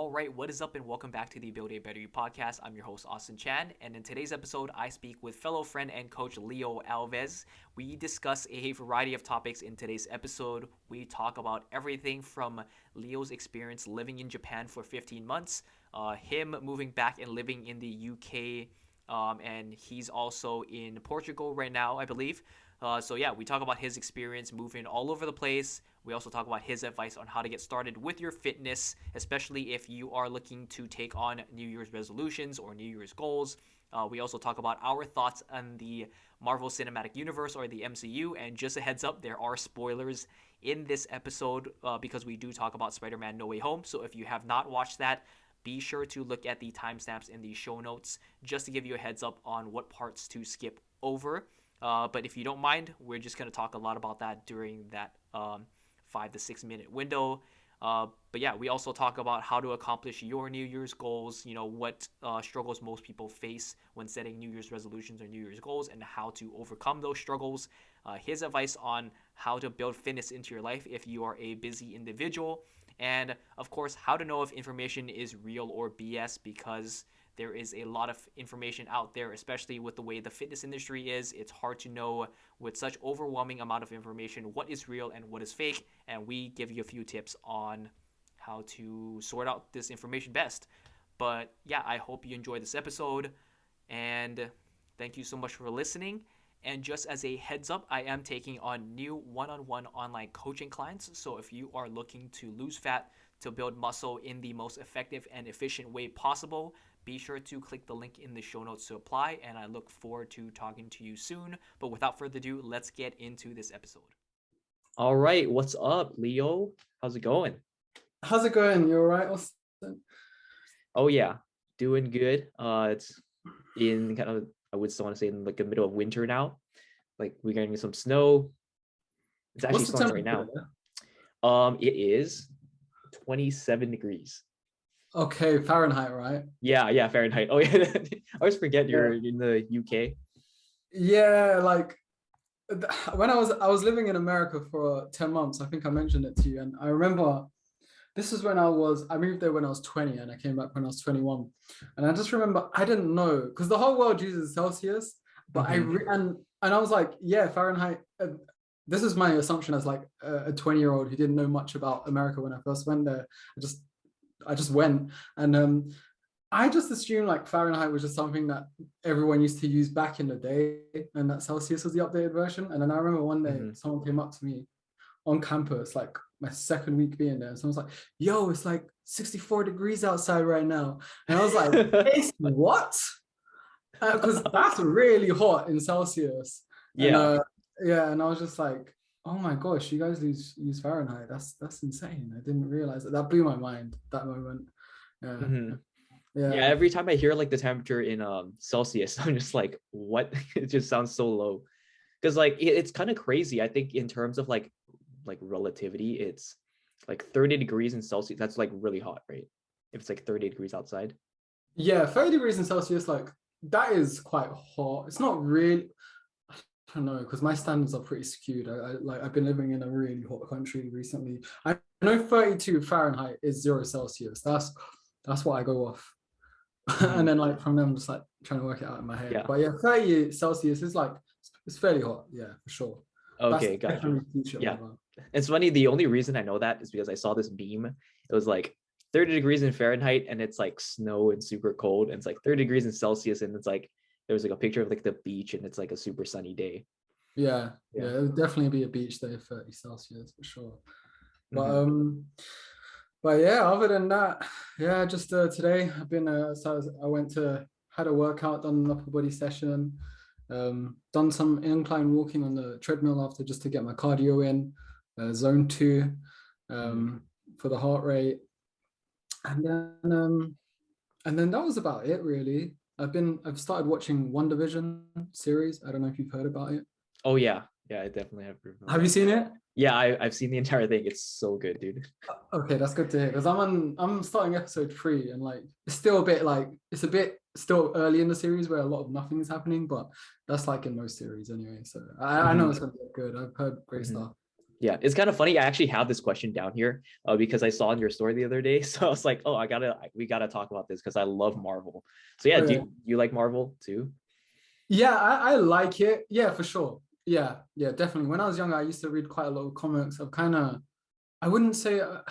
All right, what is up, and welcome back to the Build a Better You podcast. I'm your host, Austin Chan, and in today's episode, I speak with fellow friend and coach Leo Alves. We discuss a variety of topics in today's episode. We talk about everything from Leo's experience living in Japan for 15 months, him moving back and living in the UK, and he's also in Portugal right now, I believe. We talk about his experience moving all over the place. We also talk about his advice on how to get started with your fitness, especially if you are looking to take on New Year's resolutions or New Year's goals. We also talk about our thoughts on the Marvel Cinematic Universe or the MCU. And just a heads up, there are spoilers in this episode because we do talk about Spider-Man No Way Home. So if you have not watched that, be sure to look at the timestamps in the show notes just to give you a heads up on what parts to skip over. But if you don't mind, we're just going to talk a lot about that during that 5 to 6 minute window. We also talk about how to accomplish your New Year's goals, what struggles most people face when setting New Year's resolutions or New Year's goals and how to overcome those struggles. His advice on how to build fitness into your life if you are a busy individual. And of course, how to know if information is real or BS, because there is a lot of information out there, especially with the way the fitness industry is. It's hard to know with such overwhelming amount of information what is real and what is fake. And we give you a few tips on how to sort out this information best. But yeah, I hope you enjoyed this episode. And thank you so much for listening. And just as a heads up, I am taking on new one-on-one online coaching clients. So if you are looking to lose fat, to build muscle in the most effective and efficient way possible, be sure to click the link in the show notes to apply, and I look forward to talking to you soon. But without further ado, let's get into this episode. All right, what's up, Leo? How's it going? How's it going? You all right, Austin? Oh yeah, doing good. It's in kind of, I would still want to say in like the middle of winter now. Like we're getting some snow. It's actually snowing right now. It is 27 degrees. Okay, Fahrenheit, right? Yeah, Fahrenheit. Oh yeah, I always forget you're in the UK. Yeah, like when I was living in America for 10 months, I think I mentioned it to you, and I remember this is when I moved there when I was 20, and I came back when I was 21, and I just remember I didn't know because the whole world uses Celsius, but and I was like, yeah, Fahrenheit. This is my assumption as like a 20-year-old who didn't know much about America when I first went there. I just went, and I just assumed like Fahrenheit was just something that everyone used to use back in the day, and that Celsius was the updated version. And then I remember one day someone came up to me on campus, like my second week being there, and someone was like, "Yo, it's like 64 degrees outside right now," and I was like, "It's what?" Because that's really hot in Celsius. Yeah. And I was just like, oh my gosh, you guys use Fahrenheit. That's insane. I didn't realize that. That blew my mind, that moment. Yeah, every time I hear like the temperature in Celsius, I'm just like, what? It just sounds so low. Because like it's kind of crazy. I think in terms of like relativity, it's like 30 degrees in Celsius. That's like really hot, right? If it's like 30 degrees outside. Yeah, 30 degrees in Celsius, like that is quite hot. It's not really, I don't know, because my standards are pretty skewed. I've been living in a really hot country recently. I know 32 Fahrenheit is 0 Celsius. That's what I go off. And then like from them, I'm just like trying to work it out in my head. But yeah, 30 Celsius is like, it's fairly hot. Yeah, for sure. Okay, gotcha. Yeah, it's funny. The only reason I know that is because I saw this meme. It was like 30 degrees in Fahrenheit and it's like snow and super cold. And it's like 30 degrees in Celsius and it's like, there's like a picture of like the beach and it's like a super sunny day. Yeah, it would definitely be a beach day, 30 Celsius for sure. But yeah, other than that, yeah, just today I've been had a workout, done an upper body session, done some incline walking on the treadmill after just to get my cardio in, zone 2 for the heart rate, and then that was about it really. I've started watching WandaVision series. I don't know if you've heard about it. Oh yeah, I definitely have. Have you seen it? Yeah, I've seen the entire thing. It's so good, dude. Okay, that's good to hear because I'm starting episode 3 and like it's still a bit still early in the series where a lot of nothing is happening, but that's like in most series anyway. So I know it's gonna be good. I've heard great stuff. Yeah, it's kind of funny. I actually have this question down here because I saw in your story the other day. So I was like, oh, we gotta talk about this because I love Marvel. So yeah, Okay. you like Marvel too? Yeah, I like it. Yeah, for sure. Yeah, yeah, definitely. When I was younger, I used to read quite a lot of comics. I wouldn't say, I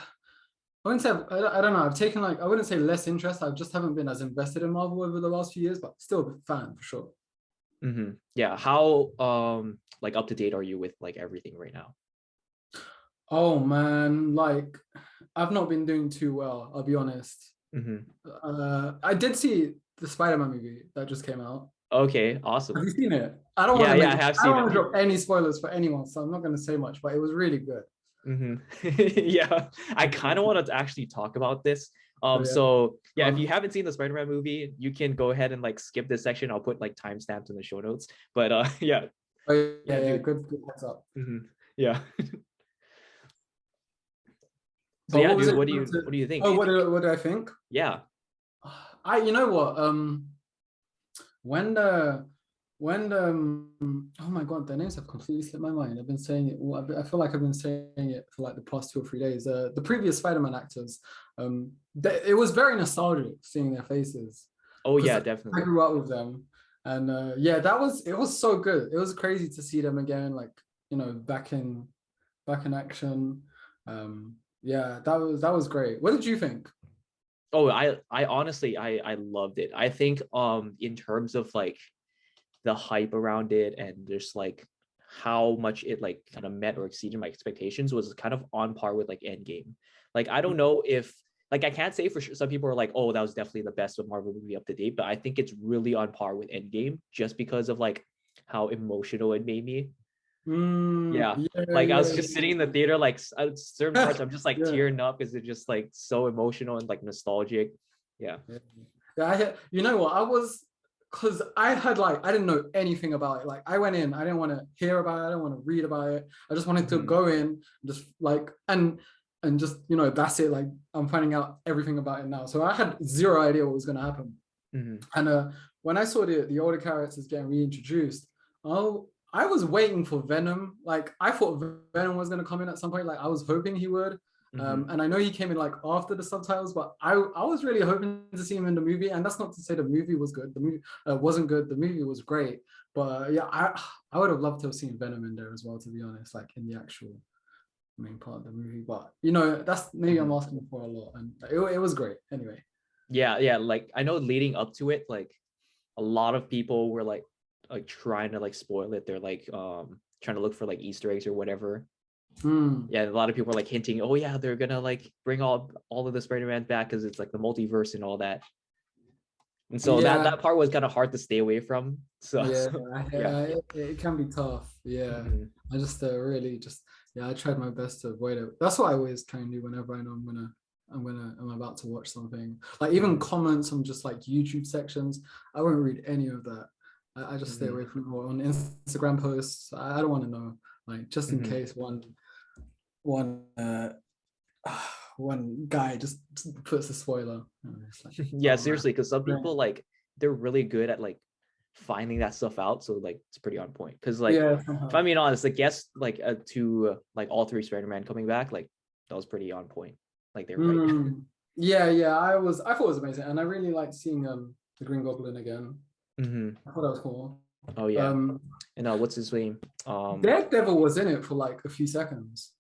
don't know. I've taken like, I wouldn't say less interest. I just haven't been as invested in Marvel over the last few years, but still a fan for sure. Yeah. How like up to date are you with like everything right now? Oh man, like I've not been doing too well, I'll be honest. hmm I did see the Spider-Man movie that just came out. Okay, Have awesome. you seen it? Yeah, yeah, I have I don't seen want it. to drop any spoilers for anyone, so I'm not going to say much, but it was really good. hmm Yeah, I kind of want to actually talk about this. So yeah. So yeah, if you Um, haven't seen the Spider-Man movie, you can go ahead and like skip this section. I'll put like timestamps in the show notes. But yeah, oh, yeah, yeah, yeah, dude. good heads up. Yeah. So But yeah, what was dude, it? what do you think? Oh, what did I think? Yeah. You know what? When the oh my god, their names have completely slipped my mind. I've been saying it. I feel like I've been saying it for like the past 2 or 3 days. The previous Spider-Man actors, it was very nostalgic seeing their faces Oh because yeah, I definitely. grew up with them, and yeah, it was so good. It was crazy to see them again, like back in action. Yeah, that was great. What did you think? Oh, I honestly I loved it. I think in terms of like the hype around it and just like how much it like kind of met or exceeded my expectations was kind of on par with like Endgame. Like I don't know if like I can't say for sure. Some people are like, oh, that was definitely the best of Marvel movie up to date, but I think it's really on par with Endgame just because of like how emotional it made me. Yeah, Yeah, like I was yeah, just sitting in the theater, like at certain parts, I'm just like yeah. tearing up because it's just like so emotional and like nostalgic. Yeah. Yeah, yeah. You know what? Because I had like I didn't know anything about it. Like I went in, I didn't want to hear about it, I didn't want to read about it. I just wanted to Mhm. go in, just like and just that's it. Like I'm finding out everything about it now. So I had zero idea what was gonna happen. Mhm. And when I saw the older characters getting reintroduced, oh, I was waiting for Venom. Like I thought Venom was gonna come in at some point. Like I was hoping he would. Mhm. And I know he came in like after the subtitles, but I was really hoping to see him in the movie. And that's not to say the movie was good. The movie wasn't good. The movie was great. But yeah, I would have loved to have seen Venom in there as well, to be honest, like in the actual main part of the movie. But that's maybe I'm Mhm. asking for a lot. And it was great anyway. Yeah, yeah. Like I know leading up to it, like a lot of people were like trying to like spoil it. They're like trying to look for like Easter eggs or whatever. Hmm. Yeah, a lot of people are like hinting, oh yeah, they're gonna like bring all of the Spider-Man back because it's like the multiverse and all that. And so Yeah, that part was kind of hard to stay away from. So, yeah, so yeah. yeah, it can be tough. Yeah, Mhm. I just really just yeah, I tried my best to avoid it. That's what I always try and do whenever I know I'm about to watch something. Like even Mhm. comments on just like YouTube sections, I won't read any of that. I just stay Mhm. away from it. Or on Instagram posts. I don't want to know. Like just in Mhm. case one one guy just puts a spoiler. And it's like, Yeah, oh man. seriously, because some Right. people like they're really good at like finding that stuff out. So like it's pretty on point. Because like Yeah, if I'm somehow. being honest, like yes, like to like all three Spider-Man coming back, like that was pretty on point. Like they were right. Mm. Yeah, yeah. I thought it was amazing, and I really liked seeing the Green Goblin again. hmm I thought that was cool. Oh yeah. Um, And what's his name? Daredevil was in it for like a few seconds.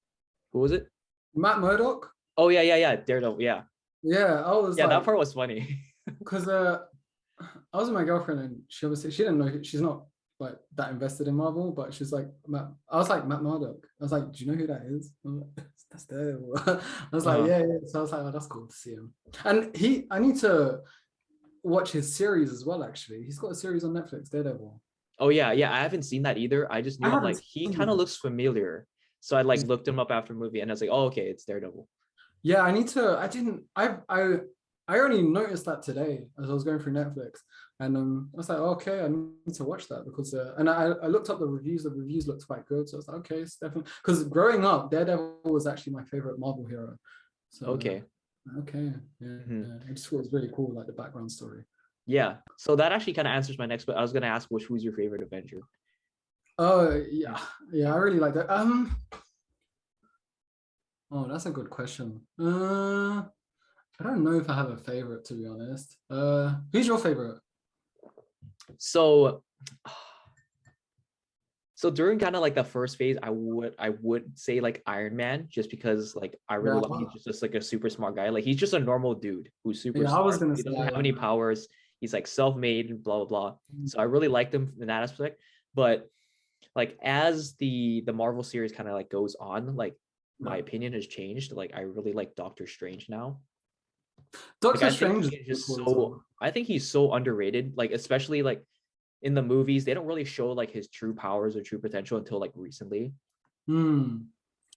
Who was it? Matt Murdock. Oh yeah, yeah, yeah. Daredevil. Yeah, Yeah, I was yeah. That like, part was funny. because I was with my girlfriend, and she didn't know she's not like that invested in Marvel, but she's like I was like Matt Murdock. I was like, do you know who that is? I'm like, that's Daredevil. I was like, uh yeah, yeah. So I was like, oh, that's cool to see him. And I need to watch his series as well. Actually, he's got a series on Netflix, Daredevil. Oh yeah, yeah. I haven't seen that either. I just I knew I'm haven't like he seen kind of that. looks familiar. So I like looked him up after the movie and I was like, oh okay, it's Daredevil. Yeah, I need to. I didn't. I only noticed that today as I was going through Netflix, and I was like, okay, I need to watch that because and I looked up the reviews. The reviews looked quite good, so I was like, okay, it's definitely because growing up, Daredevil was actually my favorite Marvel hero. So Okay. okay, yeah, hmm yeah. I just thought it was really cool, like the background story. Yeah. So that actually kind of answers my next. But I was gonna ask, who's your favorite Avenger? Oh Mhm. yeah, yeah, I really like that. Oh, that's a good question. I don't know if I have a favorite, to be honest. Who's your favorite? So so during kind of like the first phase, I would say like Iron Man, just because like I really Yeah, like he's just like a super smart guy. Like he's just a normal dude who's super yeah, I was smart. gonna He say doesn't have Iron any Man. powers. He's like self-made, blah blah blah. Mm, So I really liked him in that aspect. But like as the Marvel series kind of like goes on, like my yeah. opinion has changed. Like I really like Doctor Strange now. Like Doctor I think Strange is he is pretty just cool as so well. I think he's so underrated. Like especially like in the movies, they don't really show like his true powers or true potential until like recently. Hmm.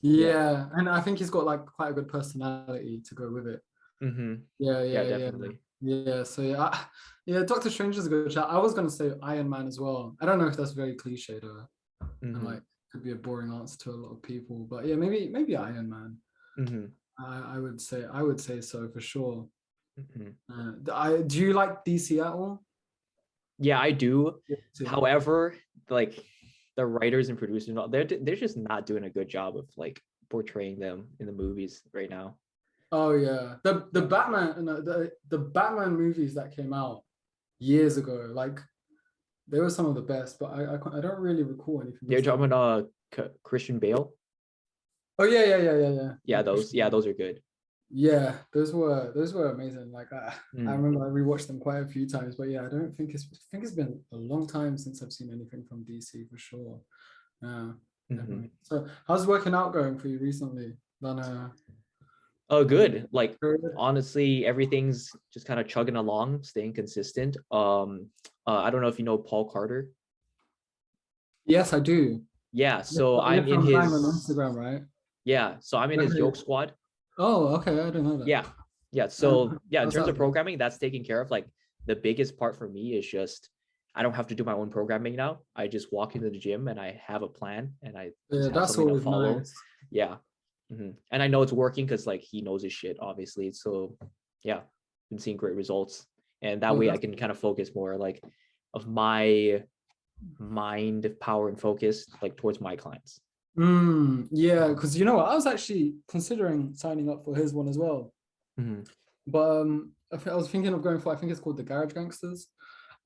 Yeah. Yeah, and I think he's got like quite a good personality to go with it. Mm-hmm. Yeah, Yeah, yeah, yeah, definitely. yeah. So yeah, yeah. Doctor Strange is a good shout. I was gonna say Iron Man as well. I don't know if that's very cliche though, and Mm-hmm. like could be a boring answer to a lot of people. But yeah, maybe Iron Man. Mm-hmm. I would say so for sure. Mm-hmm. I do you like DC at all? Yeah, I do. Yeah, too. However, like the writers and producers, and all, they're just not doing a good job of like portraying them in the movies right now. Oh yeah, the Yeah. Batman, no, the Batman movies that came out years ago, like they were some of the best, but I don't really recall anything They're recently. talking Christian Bale. Oh yeah, yeah, yeah, yeah, yeah. Yeah, those. Yeah, those are good. Yeah, those were amazing. Like I Mm. remember I rewatched them quite a few times, but yeah, I think it's been a long time since I've seen anything from DC for sure. Yeah, Mm-hmm. definitely. So how's working out going for you recently? Done Oh, have you good. Like period? honestly, everything's just kind of chugging along, staying consistent. I don't know if you know Paul Carter. Yes, I do. Yeah, Yeah, so I'm yeah, in from Bang on his Instagram, right? yeah, so I'm in his Okay. yoke squad. Oh, okay. I didn't know that. Yeah. Yeah. So yeah, in How's terms that of going? programming, that's taken care of. Like the biggest part for me is just I don't have to do my own programming now. I just walk into the gym and I have a plan and I Yeah, just have that's something to always follow. nice. Yeah. And I know it's working because like he knows his shit, obviously. So yeah, been seeing great results. And that Oh, way I that's can kind of focus more like of my mind power and focus like towards my clients. yeah, because you know what, I was actually considering signing up for his one as well. Mm-hmm. But I was thinking of going for, I think it's called the Garage Gangsters.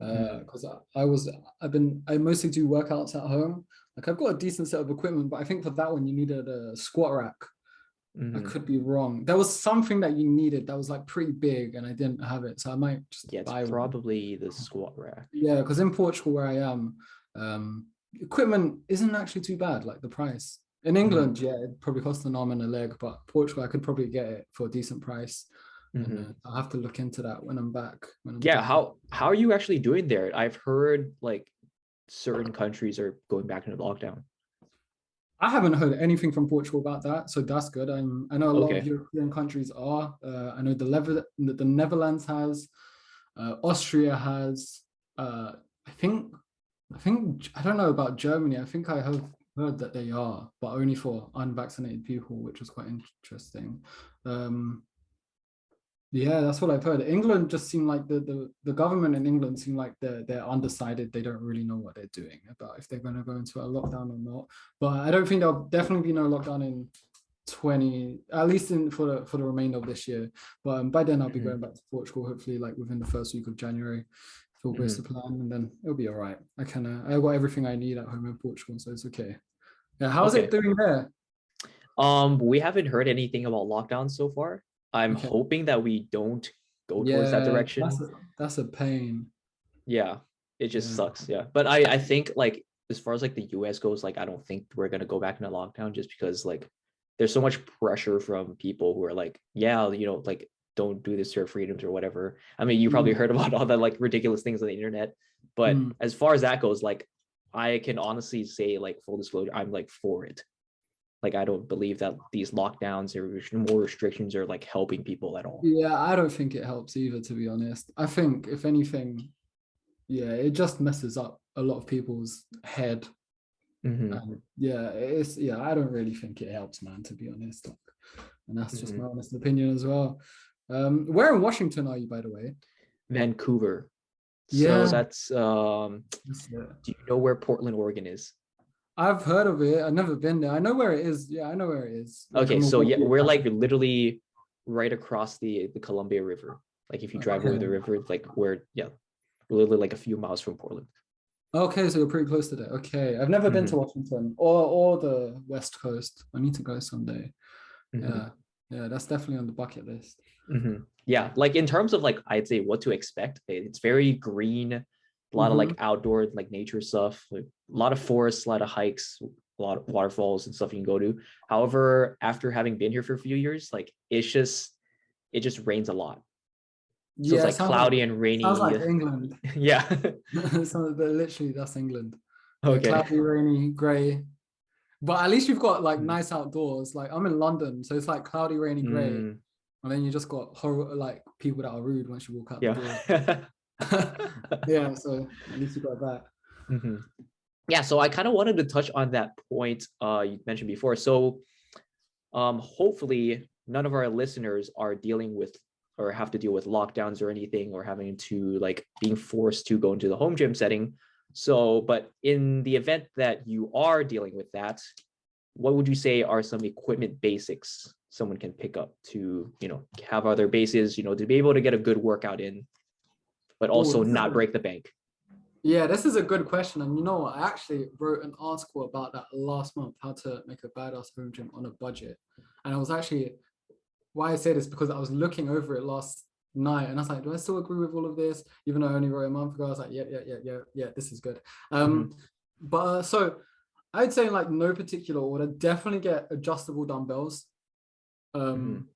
Mm-hmm. Because I mostly do workouts at home. Like I've got a decent set of equipment, but I think for that one you needed a squat rack. I Mm-hmm. could be wrong. There was something that you needed that was like pretty big, and I didn't have it, so I might just Yeah, it's buy one. probably the squat rack. Yeah, because in Portugal where I am, equipment isn't actually too bad. Like the price in Mm-hmm. England, yeah, it probably costs an arm and a leg, but Portugal I could probably get it for a decent price, and Mm-hmm. I'll have to look into that when I'm back when I'm Yeah, back. how are you actually doing there? I've heard like certain countries are going back into lockdown. I haven't heard anything from Portugal about that, so that's good. I know a lot of Okay. European countries are. I know the Netherlands has, Austria has. I think I don't know about Germany. I think I have heard that they are, but only for unvaccinated people, which was quite interesting. Um, yeah, that's what I've heard. England just seemed like the government in England seem like they're undecided. They don't really know what they're doing about if they're going to go into a lockdown or not. But I don't think there'll definitely be no lockdown in 20, at least in for the remainder of this year. But by then I'll be Mm-hmm. going back to Portugal, hopefully like within the first week of January, if all goes Mm-hmm. to plan, and then it'll be all right. I got everything I need at home in Portugal, so it's okay. Yeah, how's it Okay. doing there? We haven't heard anything about lockdown so far. I'm Okay. hoping that we don't go towards that Yeah, direction. that's a pain. Yeah, it just Yeah. sucks. Yeah. But I think like as far as like the US goes, like I don't think we're gonna go back into lockdown just because like there's so much pressure from people who are like, yeah, like don't do this to your freedoms or whatever. I mean, you probably Mm, heard about all the like ridiculous things on the internet. But mm. as far as that goes, like I can honestly say, like full disclosure, I'm like for it. Like I don't believe that these lockdowns or more restrictions are like helping people at all. Yeah, I don't think it helps either, to be honest. I think if anything, yeah, it just messes up a lot of people's head. Mm-hmm. And yeah, I don't really think it helps, man, to be honest. Like, and that's just Mm-hmm. my honest opinion as well. Where in Washington are you, by the way? Vancouver. So Yeah, that's that's it. do you know where Portland, Oregon is? I've heard of it. I've never been there. I know where it is. Yeah, I know where it is. Like Okay, I'm so yeah, aware. we're like literally right across the Columbia River. Like if you drive over Okay. the river, it's like we're literally like a few miles from Portland. Okay, so you're pretty close to that. Okay, I've never been to Hmm. Washington or the West Coast. I need to go someday. Hmm. Yeah, yeah, that's definitely on the bucket list. Hmm. Yeah, like in terms of like I'd say what to expect, it's very green, a lot of Mm-hmm. like outdoor like nature stuff, like a lot of forests, a lot of hikes, a lot of waterfalls and stuff you can go to. However, after having been here for a few years, like it just rains a lot. So it's Yeah, like cloudy and sounds rainy. like England. Yeah. So literally that's England. Yeah, Okay. cloudy, rainy, grey. But at least you've got like Mm. nice outdoors. Like I'm in London, so it's like cloudy, rainy, grey, Mm, and then you just got horror like people that are rude once you walk out the yeah. door. Yeah, so at least you got that. Hmm. Yeah, so I kind of wanted to touch on that point you mentioned before. So hopefully none of our listeners are dealing with or have to deal with lockdowns or anything or having to like being forced to go into the home gym setting. So, but in the event that you are dealing with that, what would you say are some equipment basics someone can pick up to, have other bases, to be able to get a good workout in, but Oh, also not break the bank? yeah, this is a good question. And you know what? I actually wrote an article about that last month, how to make a badass home gym on a budget. And I was actually, why I say this, because I was looking over it last night and I was like, do I still agree with all of this? Even though I only wrote a month ago, I was like, yeah, this is good. Mm-hmm. But so I'd say in like no particular order, definitely get adjustable dumbbells. Mm-hmm. Um,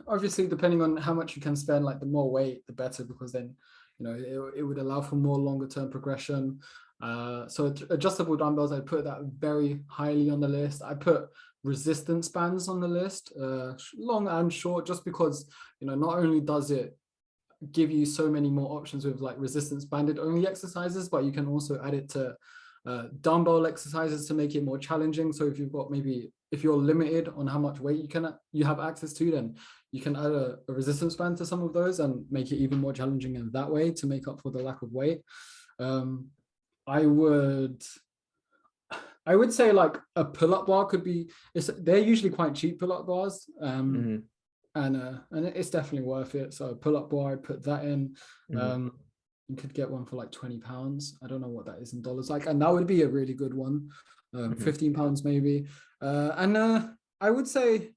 Obviously depending on how much you can spend, like the more weight the better, because then it would allow for more longer term progression. So adjustable dumbbells, I put that very highly on the list. I put resistance bands on the list, long and short, just because not only does it give you so many more options with like resistance banded only exercises, but you can also add it to dumbbell exercises to make it more challenging. So if you're limited on how much weight you have access to, then you can add a resistance band to some of those and make it even more challenging in that way to make up for the lack of weight. Um, I would I would say like a pull-up bar could be. They're usually quite cheap pull-up bars. Mm-hmm. And it's definitely worth it. So pull-up bar, I'd put that in. Mm-hmm. You could get one for like £20. I don't know what that is in dollars, like, and that would be a really good one. Mm-hmm. £15 maybe. And I would say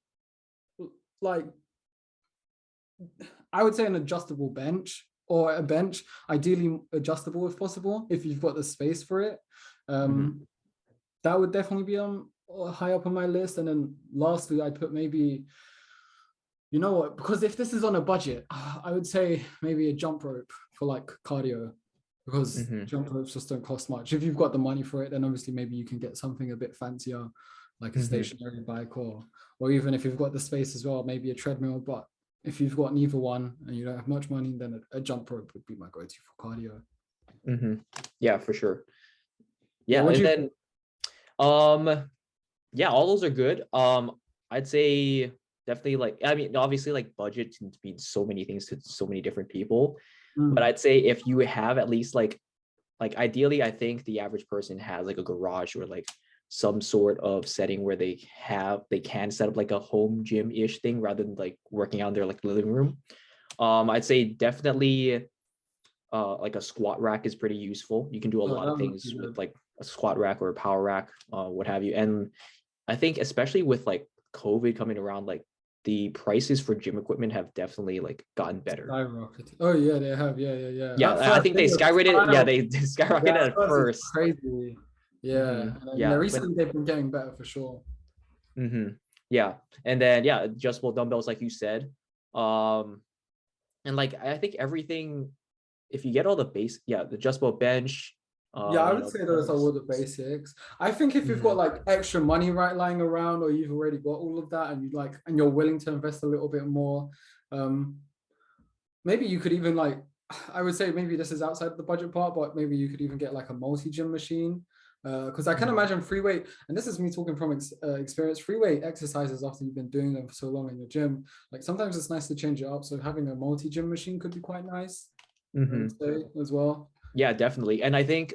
like I would say an adjustable bench, or a bench, ideally adjustable if possible, if you've got the space for it. Mm-hmm. That would definitely be high up on my list. And then lastly, I'd put maybe, you know what, because if this is on a budget, I would say maybe a jump rope for like cardio, because Mm-hmm. jump ropes just don't cost much. If you've got the money for it, then obviously maybe you can get something a bit fancier, like a Mm-hmm. stationary bike, or even if you've got the space as well, maybe a treadmill. But if you've got neither one and you don't have much money, then a jump rope would be my go-to for cardio. Mm-hmm. Yeah, for sure. Yeah, Yeah, what do and you then think? yeah, all those are good. I'd say definitely, like, I mean, obviously like budget can mean so many things to so many different people, but Mm. I'd say if you have at least like ideally, I think the average person has like a garage or like some sort of setting where they can set up like a home gym-ish thing rather than like working out in their like living room. I'd say definitely like a squat rack is pretty useful. You can do a Oh, lot that of would be things with good. like a squat rack or a power rack, what have you. And I think especially with like COVID coming around, like the prices for gym equipment have definitely like gotten better. Skyrocketed. Oh yeah, they have. Yeah. Yeah, At I first, think they they were skyrocketed. kind Yeah, of, they skyrocketed yeah, at at first it's first. crazy. Yeah, Hmm. and Yeah, but recently they've been getting better for sure. hmm yeah, and then yeah, adjustable dumbbells, like you said, um, and like I think everything. If you get all the base, yeah, the adjustable bench, Yeah, I you would know, say those are all the basics. I think if you've got mhm, like extra money right lying around, or you've already got all of that, and you're willing to invest a little bit more, um, maybe you could even like, I would say maybe this is outside of the budget part, but maybe you could even get like a multi-gym machine. Because I can mhm, imagine free weight, and this is me talking from experience, free weight exercises after you've been doing them for so long in your gym, like sometimes it's nice to change it up. So having a multi-gym machine could be quite nice, I would mhm. say as well. Yeah, definitely. And I think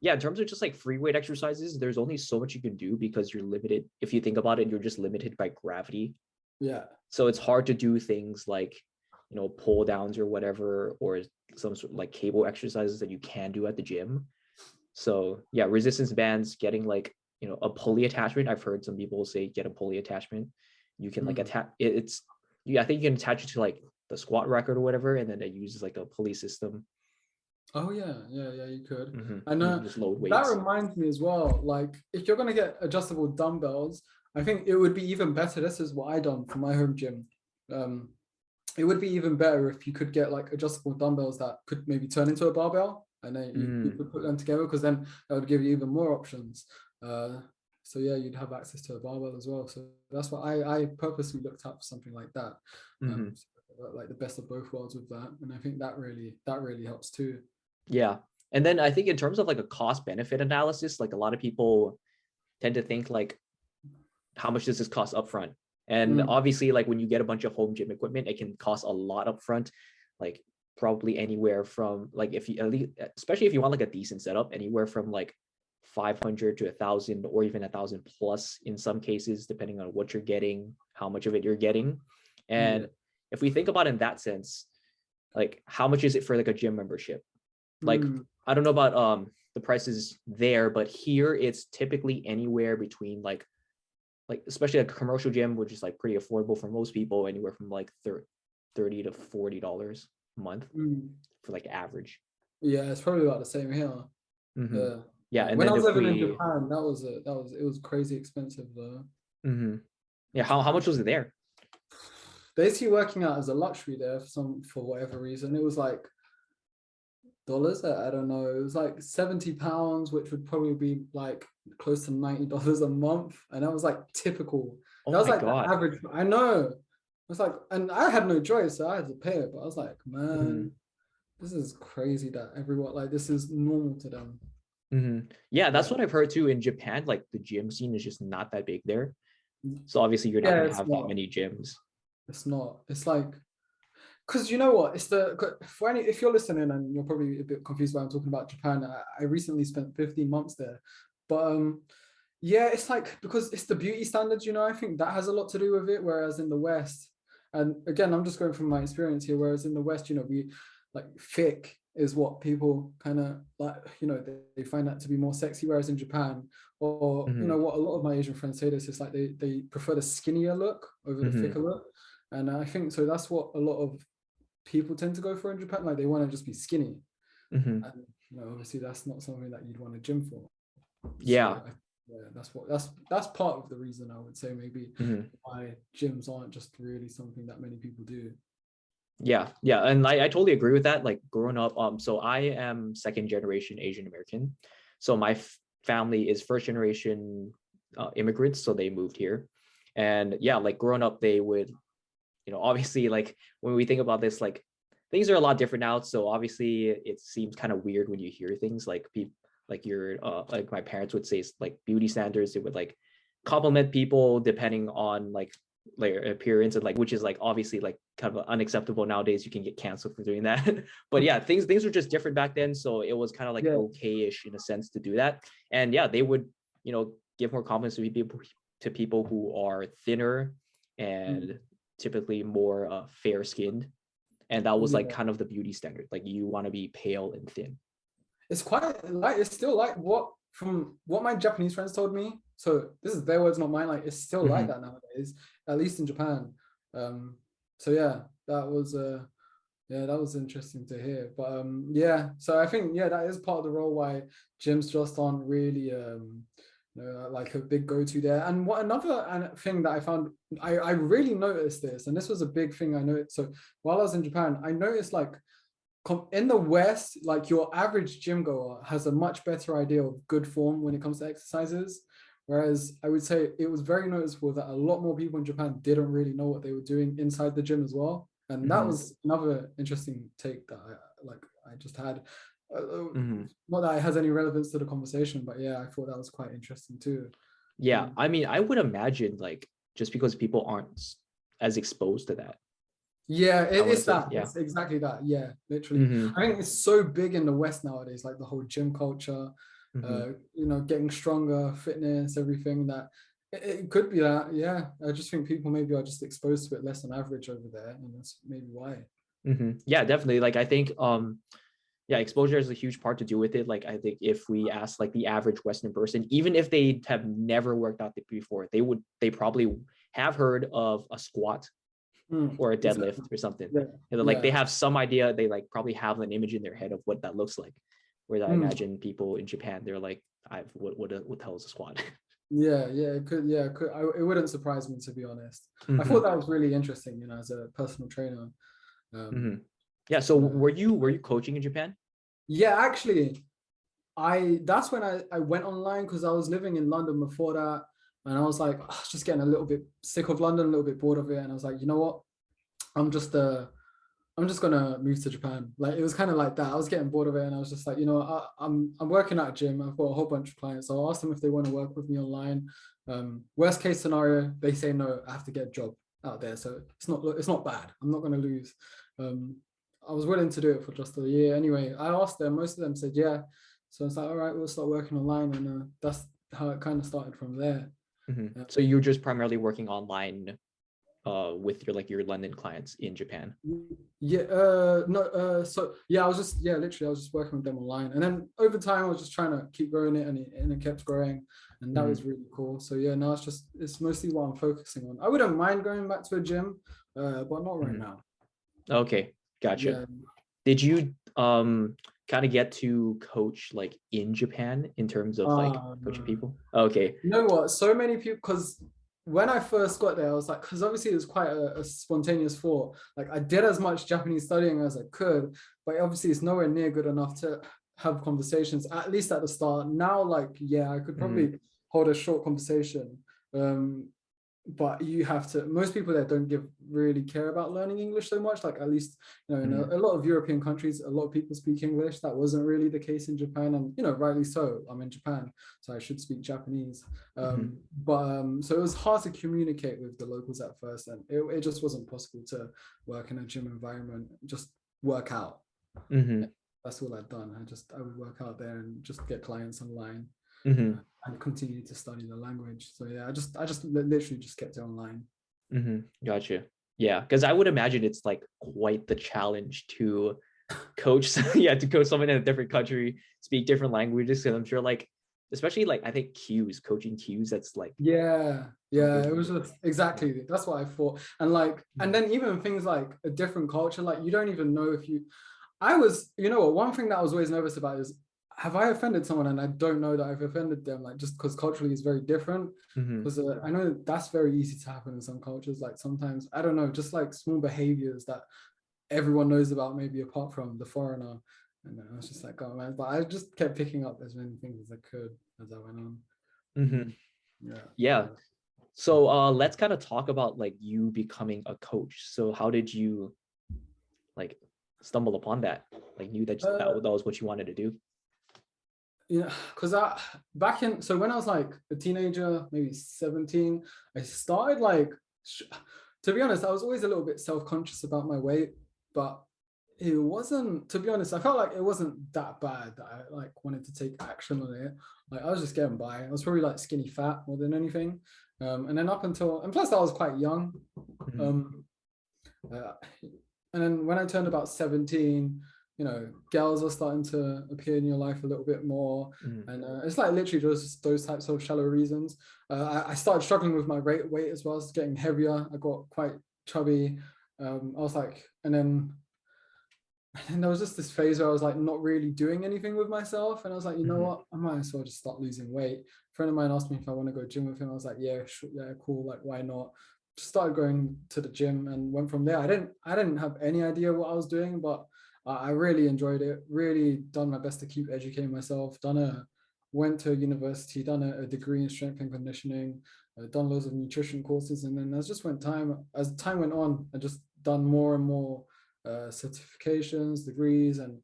yeah, in terms of just like free weight exercises, there's only so much you can do because you're limited. If you think about it, you're just limited by gravity. Yeah. So it's hard to do things like, pull downs or whatever, or some sort of like cable exercises that you can do at the gym. So yeah, resistance bands, getting like, a pulley attachment. I've heard some people say get a pulley attachment. You can like attach it's yeah, I think you can attach it to like the squat rack or whatever, and then it uses like a pulley system. Oh yeah, you could. And And just load that weights. reminds me as well, like if you're gonna get adjustable dumbbells, I think it would be even better. This is what I done for my home gym. It would be even better if you could get like adjustable dumbbells that could maybe turn into a barbell, and then you could put them together, because then that would give you even more options. So yeah, you'd have access to a barbell as well. So that's what I purposely looked up for something like that. Like the best of both worlds with that, and I think that really helps too. Yeah. And then I think in terms of like a cost benefit analysis, like a lot of people tend to think like, how much does this cost upfront? And obviously, like when you get a bunch of home gym equipment, it can cost a lot upfront, like probably anywhere from like, if you at least, especially if you want like a decent setup, anywhere from like 500 to 1,000 or even 1,000 plus in some cases, depending on what you're getting, how much of it you're getting. And if we think about it in that sense, like how much is it for like a gym membership? Like, I don't know about the prices there, but here it's typically anywhere between like especially a commercial gym, which is like pretty affordable for most people, anywhere from like $30 to $40 a month for like average. Yeah, it's probably about the same here. Yeah, and when then I was if living in Japan, it was crazy expensive though. Yeah, how much was it there? Basically, working out as a luxury there for whatever reason, it was like dollars. I don't know. It was like £70, which would probably be like close to $90 a month, and that was like typical. That was like the average. I know. It was like, and I had no choice, so I had to pay it. But I was like, man, this is crazy that everyone like this is normal to them. Yeah, that's what I've heard too. In Japan, like the gym scene is just not that big there. So obviously you're not going to have that many gyms. It's not. It's like, because you know what? It's if you're listening and you're probably a bit confused why I'm talking about Japan, I recently spent 15 months there. But yeah, it's like, because it's the beauty standards, I think that has a lot to do with it. Whereas in the West, and again, I'm just going from my experience here, whereas in the West, we like thick is what people kind of like, they find that to be more sexy. Whereas in Japan, or what a lot of my Asian friends say this is like they prefer the skinnier look over the thicker look. And I think so that's what a lot of people tend to go for in Japan. Like they want to just be skinny. And obviously that's not something that you'd want to gym for. Yeah. So, that's part of the reason I would say maybe why gyms aren't just really something that many people do. Yeah, and I totally agree with that. Like growing up, so I am second generation Asian American, so my family is first generation immigrants, so they moved here. And yeah, like growing up, they would, obviously, like when we think about this, like things are a lot different now. So obviously, it seems kind of weird when you hear things like people, like like my parents would say, like beauty standards. They would like compliment people depending on like their appearance, and like, which is like obviously like kind of unacceptable nowadays. You can get canceled for doing that. But yeah, things were just different back then, so it was kind of like okay-ish in a sense to do that. And yeah, they would give more compliments to people who are thinner and typically more fair skinned, and that was like kind of the beauty standard. Like you want to be pale and thin. It's quite like, it's still like from what my Japanese friends told me. So this is their words, not mine. Like it's still like that nowadays, at least in Japan. So yeah, that was interesting to hear. But yeah, so I think that is part of the role why gyms just aren't really like a big go-to there. And what another thing that I found, I really noticed this, and this was a big thing I noticed. So while I was in Japan, I noticed like in the West, like your average gym goer has a much better idea of good form when it comes to exercises. Whereas I would say it was very noticeable that a lot more people in Japan didn't really know what they were doing inside the gym as well. And that was another interesting take that I just had. Not that it has any relevance to the conversation, but yeah, I thought that was quite interesting too. Yeah, I mean, I would imagine like just because people aren't as exposed to that. Yeah, it's that. Yeah. It's exactly that. Yeah, literally. I think it's so big in the West nowadays, like the whole gym culture. Getting stronger, fitness, everything that it could be that. Yeah, I just think people maybe are just exposed to it less than average over there, and that's maybe why. Yeah, definitely. Like I think yeah, exposure has a huge part to do with it. Like I think if we ask like the average Western person, even if they have never worked out before, they probably have heard of a squat or a deadlift or something. Like they have some idea, they like probably have an image in their head of what that looks like. Whereas I imagine people in Japan, they're like, what the hell is a squat? It could. It wouldn't surprise me, to be honest. I thought that was really interesting, as a personal trainer. Yeah. So were you coaching in Japan? Yeah, actually, that's when I went online, because I was living in London before that, and I was like, just getting a little bit sick of London, a little bit bored of it, and I was like, you know what, I'm just gonna move to Japan. Like, it was kind of like that. I was getting bored of it, and I was just like, I'm working at a gym. I've got a whole bunch of clients, so I asked them if they want to work with me online. Worst case scenario, they say no, I have to get a job out there, so it's not bad. I'm not gonna lose. I was willing to do it for just a year. Anyway, I asked them. Most of them said yeah. So it's like, all right, we'll start working online, and that's how it kind of started from there. So you're just primarily working online with your London clients in Japan? I was just working with them online, and then over time I was just trying to keep growing it, and it kept growing, and that was really cool. So yeah, now it's mostly what I'm focusing on. I wouldn't mind going back to a gym, but not right now. Okay, gotcha. Yeah. Did you kind of get to coach like in Japan in terms of like coaching people? Okay. You know what? So many people, because when I first got there, I was like, because obviously it was quite a spontaneous thought. Like, I did as much Japanese studying as I could, but obviously it's nowhere near good enough to have conversations, at least at the start. Now, like, yeah, I could probably hold a short conversation. But you have to, most people there don't really care about learning English so much. Like, at least, in a lot of European countries, a lot of people speak English. That wasn't really the case in Japan, and rightly so. I'm in Japan, so I should speak Japanese. So it was hard to communicate with the locals at first, and it just wasn't possible to work in a gym environment, just work out. That's all I'd done. I would work out there and just get clients online. And continue to study the language. So yeah, I just literally just kept it online. Gotcha. Yeah, because I would imagine it's like quite the challenge to coach. To coach someone in a different country, speak different languages. Because I'm sure, like, especially like I think coaching cues. That's like it was just exactly that's what I thought. And like, and then even things like a different culture, like you don't even know if you. One thing that I was always nervous about is, have I offended someone and I don't know that I've offended them, like, just because culturally it's very different? Because I know that's very easy to happen in some cultures. Like, sometimes, I don't know, just like small behaviors that everyone knows about, maybe apart from the foreigner. And I was just like, oh man, but I just kept picking up as many things as I could as I went on. Yeah. So let's kind of talk about like you becoming a coach. So how did you like stumble upon that? Like, knew that that was what you wanted to do? Because when I was like a teenager, maybe 17, I started like, to be honest, I was always a little bit self-conscious about my weight, but it wasn't, to be honest, I felt like it wasn't that bad that I like wanted to take action on it. Like, I was just getting by. I was probably like skinny fat more than anything. And then and plus I was quite young. And then when I turned about 17, girls are starting to appear in your life a little bit more. And it's like literally just those types of shallow reasons. I started struggling with my weight as well. I was getting heavier. I got quite chubby. I was like, and then there was just this phase where I was like not really doing anything with myself. And I was like, you know what? I might as well just start losing weight. A friend of mine asked me if I want to go gym with him. I was like, yeah, sure, yeah, cool. Like, why not? Just started going to the gym and went from there. I didn't have any idea what I was doing, but I really enjoyed it, really done my best to keep educating myself, went to university, done a degree in strength and conditioning, done loads of nutrition courses. And then as time went on, I just done more and more certifications, degrees, and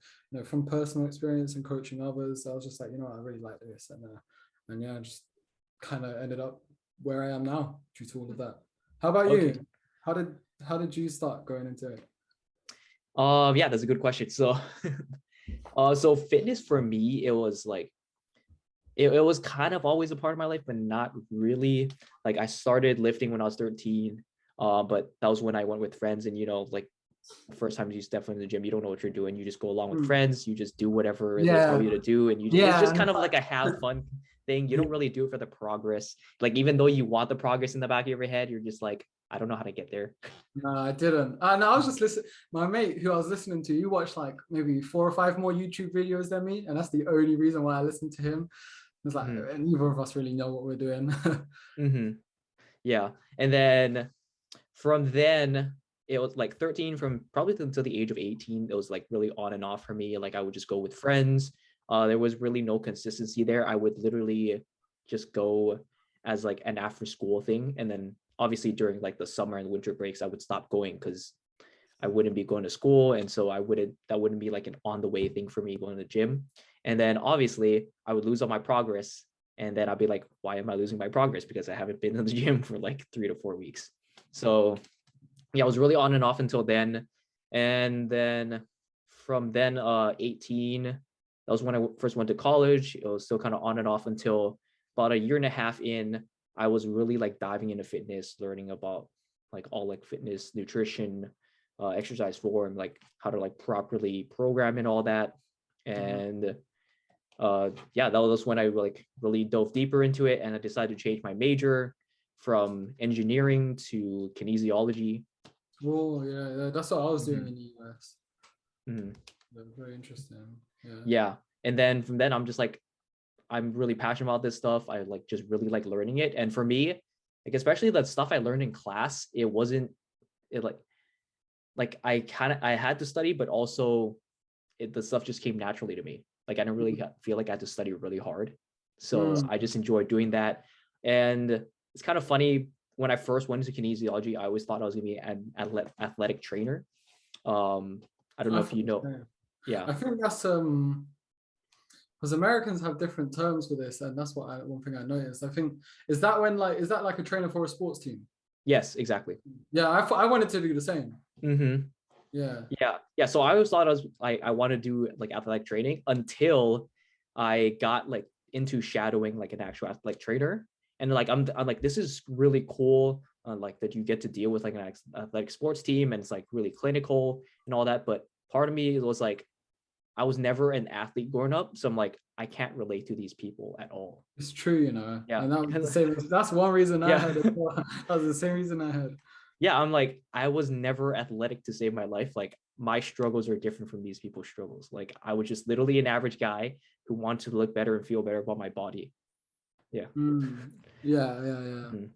from personal experience and coaching others, I was just like, I really like this. And yeah, I just kind of ended up where I am now due to all of that. How about you? How did you start going into it? Yeah, that's a good question. So so fitness for me, it was like it was kind of always a part of my life, but not really. Like I started lifting when I was 13, but that was when I went with friends, and like the first time you step in the gym, you don't know what you're doing. You just go along with Mm. friends. You just do whatever they tell Yeah, you to do, and it's yeah, just and kind it's of like, like a have fun thing. You yeah. don't really do it for the progress. Like even though you want the progress in the back of your head, you're just like, I don't know how to get there. No, I didn't. And I was just listening. My mate who I was listening to, he watched like maybe 4 or 5 more YouTube videos than me, and that's the only reason why I listened to him. It's like Mhm. neither of us really know what we're doing. Mhm. Yeah. And then from then it was like 13 from probably until the age of 18. It was like really on and off for me. Like I would just go with friends. There was really no consistency there. I would literally just go as like an after school thing. And then obviously during like the summer and winter breaks, I would stop going because I wouldn't be going to school. And so that wouldn't be like an on the way thing for me going to the gym. And then obviously I would lose all my progress. And then I'd be like, why am I losing my progress? Because I haven't been in the gym for like 3 to 4 weeks. So yeah, I was really on and off until then. And then from then 18, that was when I first went to college. It was still kind of on and off until about a year and a half in. I was really like diving into fitness, learning about like all like fitness, nutrition, exercise form, like how to like properly program and all that. And yeah, that was when I like really dove deeper into it, and I decided to change my major from engineering to kinesiology. Oh yeah, that's what I was doing Mhm. in the US. Mhm. Very interesting. Yeah. Yeah, and then from then I'm just like, I'm really passionate about this stuff. I like just really like learning it, and for me, like especially that stuff I learned in class, it wasn't it like I had to study, but also the stuff just came naturally to me. Like I didn't really feel like I had to study really hard. So Mm. I just enjoyed doing that. And it's kind of funny, when I first went into kinesiology, I always thought I was gonna be an athletic trainer. I don't know I if you think, know. yeah. Yeah. I think that's because Americans have different terms for this, and that's one thing I noticed. I think is that like a trainer for a sports team? Yes, exactly. Yeah, I thought I wanted to do the same. Mm-hmm. Yeah. Yeah. So I always thought I want to do like athletic training until I got like into shadowing like an actual athletic trainer, and like I'm like, this is really cool. Like that you get to deal with like an athletic sports team, and it's like really clinical and all that. But part of me was like, I was never an athlete growing up, so I'm like, I can't relate to these people at all. It's true. Yeah. And that was the same. That's one reason I Yeah. had it. That was the same reason I had. Yeah, I'm like, I was never athletic to save my life. Like my struggles are different from these people's struggles. Like I was just literally an average guy who wanted to look better and feel better about my body. Yeah. Mm. Yeah. Mhm.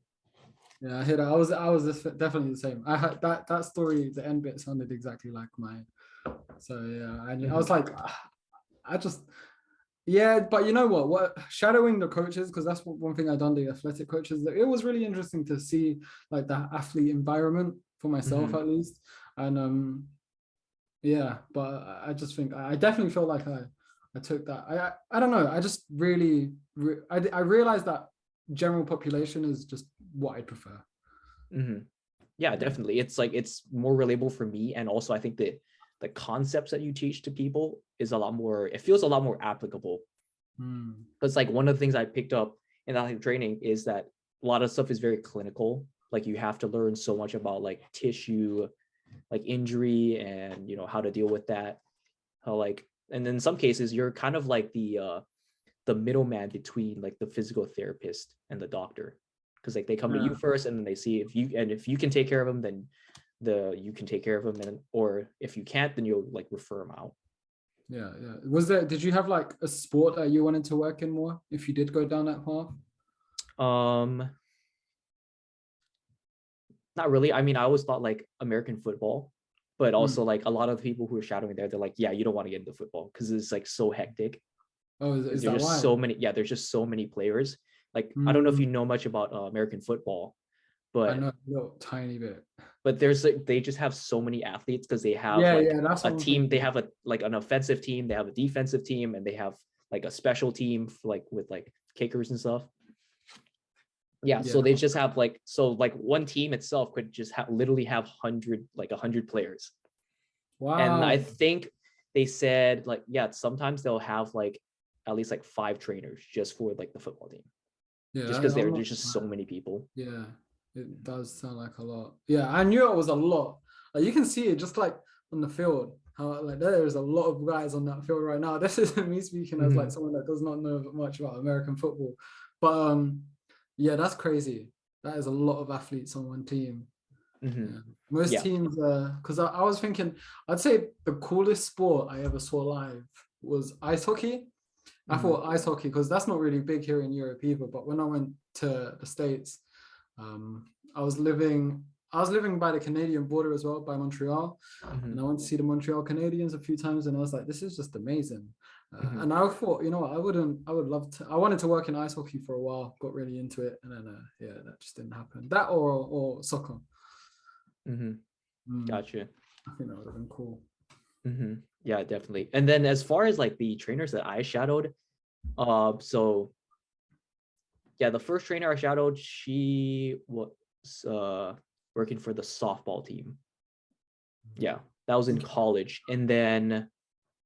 Yeah, I hear that. I was definitely the same. I had that story. The end bit sounded exactly like mine. So yeah, I was Mhm. like, I just yeah. But you know what? What shadowing the coaches, because that's one thing I done, the athletic coaches. It was really interesting to see like the athlete environment for myself Mhm. at least. And yeah, but I just think I definitely feel like I took that. I don't know. I just really I realized that general population is just what I prefer. Mhm. Yeah, definitely. It's like it's more relatable for me, and also I think that the concepts that you teach to people is a lot more. It feels a lot more applicable. Mm. Because like one of the things I picked up in athletic training is that a lot of stuff is very clinical. Like you have to learn so much about like tissue, like injury, and how to deal with that. How like, and in some cases you're kind of like the middleman between like the physical therapist and the doctor, because like they come to you Yeah, first, and then they see if you can take care of them, then you can take care of them, and or if you can't, then you'll like refer them out. yeah. Did you have like a sport that you wanted to work in more if you did go down that path? um Not really. I mean, I always thought like American football, but Mm. also like a lot of the people who are shadowing there, they're like, yeah, you don't want to get into football because it's like so hectic. Oh, Like is there's that just why? so many, yeah, there's just so many players. Like I don't know if Mm. you know much about American football, I but know a little tiny bit. there's like, they just have so many athletes because they have Yeah, like yeah, that's a what I'm team. They thinking. have a like an offensive team, they have a defensive team, and they have like a special team for, like with like kickers and stuff. Yeah, Yeah. so they just have like, so like one team itself could just literally have 100 players. And I Wow. think they said like, yeah, sometimes they'll have like at least like 5 trainers just for like the football team. Yeah, Just because I'm not- there's just so many people. Yeah, it does sound like a lot. Yeah, I knew it was a lot. Like you can see it just like on the field. How like there's a lot of guys on that field right now. This isn't me speaking as like someone that does not know much about American football. But yeah, that's crazy. That is a lot of athletes on one team. Yeah. Most Yeah. teams, because I was thinking, I'd say the coolest sport I ever saw live was ice hockey. I thought ice hockey, because that's not really big here in Europe either. But when I went to the States, I was living by the Canadian border as well, by Montreal. And I went to see the Montreal Canadiens a few times, and I was like, this is just amazing. And I thought, you know what, I wanted to work in ice hockey for a while, got really into it, and then yeah, that just didn't happen. That or soccer. Gotcha. I think that would have been cool. Yeah, definitely. And then as far as like the trainers that I shadowed, so yeah, the first trainer I shadowed, she was working for the softball team. Yeah, that was in college. And then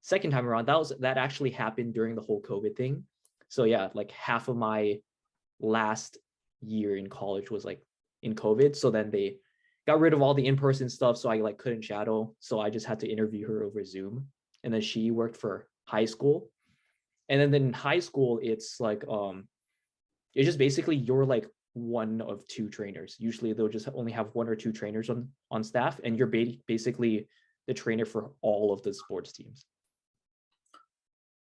second time around, that actually happened during the whole COVID thing. So yeah, like half of my last year in college was like in COVID. So then they got rid of all the in-person stuff, so I like couldn't shadow. So I just had to interview her over Zoom. And then she worked for high school. And then in high school, it's like it's just basically you're like one of 2 trainers. Usually they'll just only have 1 or 2 trainers on staff, and you're basically the trainer for all of the sports teams.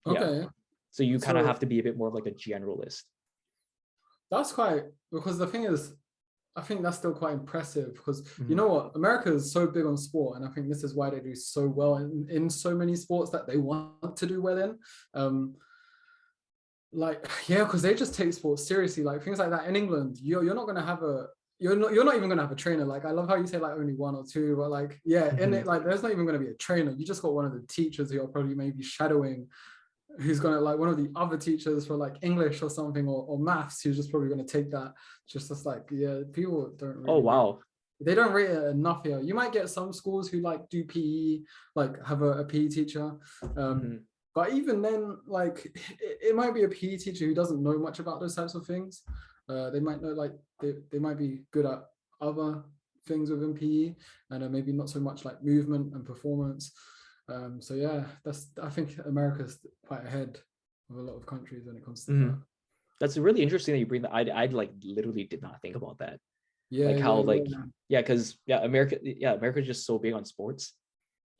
Okay. Yeah. So you kind of have to be a bit more of like a generalist. That's quite, because the thing is, I think that's still quite impressive, because you know what, America is so big on sport, and I think this is why they do so well in so many sports that they want to do well in. Like, yeah, because they just take sports seriously. Like things like that in England, you're not gonna have you're not even gonna have a trainer. Like I love how you say like only 1 or 2, but like yeah, in it, like there's not even gonna be a trainer. You just got one of the teachers who are probably maybe shadowing, who's gonna like one of the other teachers for like English or something, or maths, who's just probably gonna take that. Just like, yeah, people don't really. Oh wow. They don't rate it enough here. You might get some schools who like do PE, like have a PE teacher. But even then, like it might be a PE teacher who doesn't know much about those types of things. They might know, like they might be good at other things within PE, and maybe not so much like movement and performance. So yeah, I think America's quite ahead of a lot of countries when it comes to that. That's really interesting that you bring that. I like literally did not think about that. Yeah, like how because America's just so big on sports.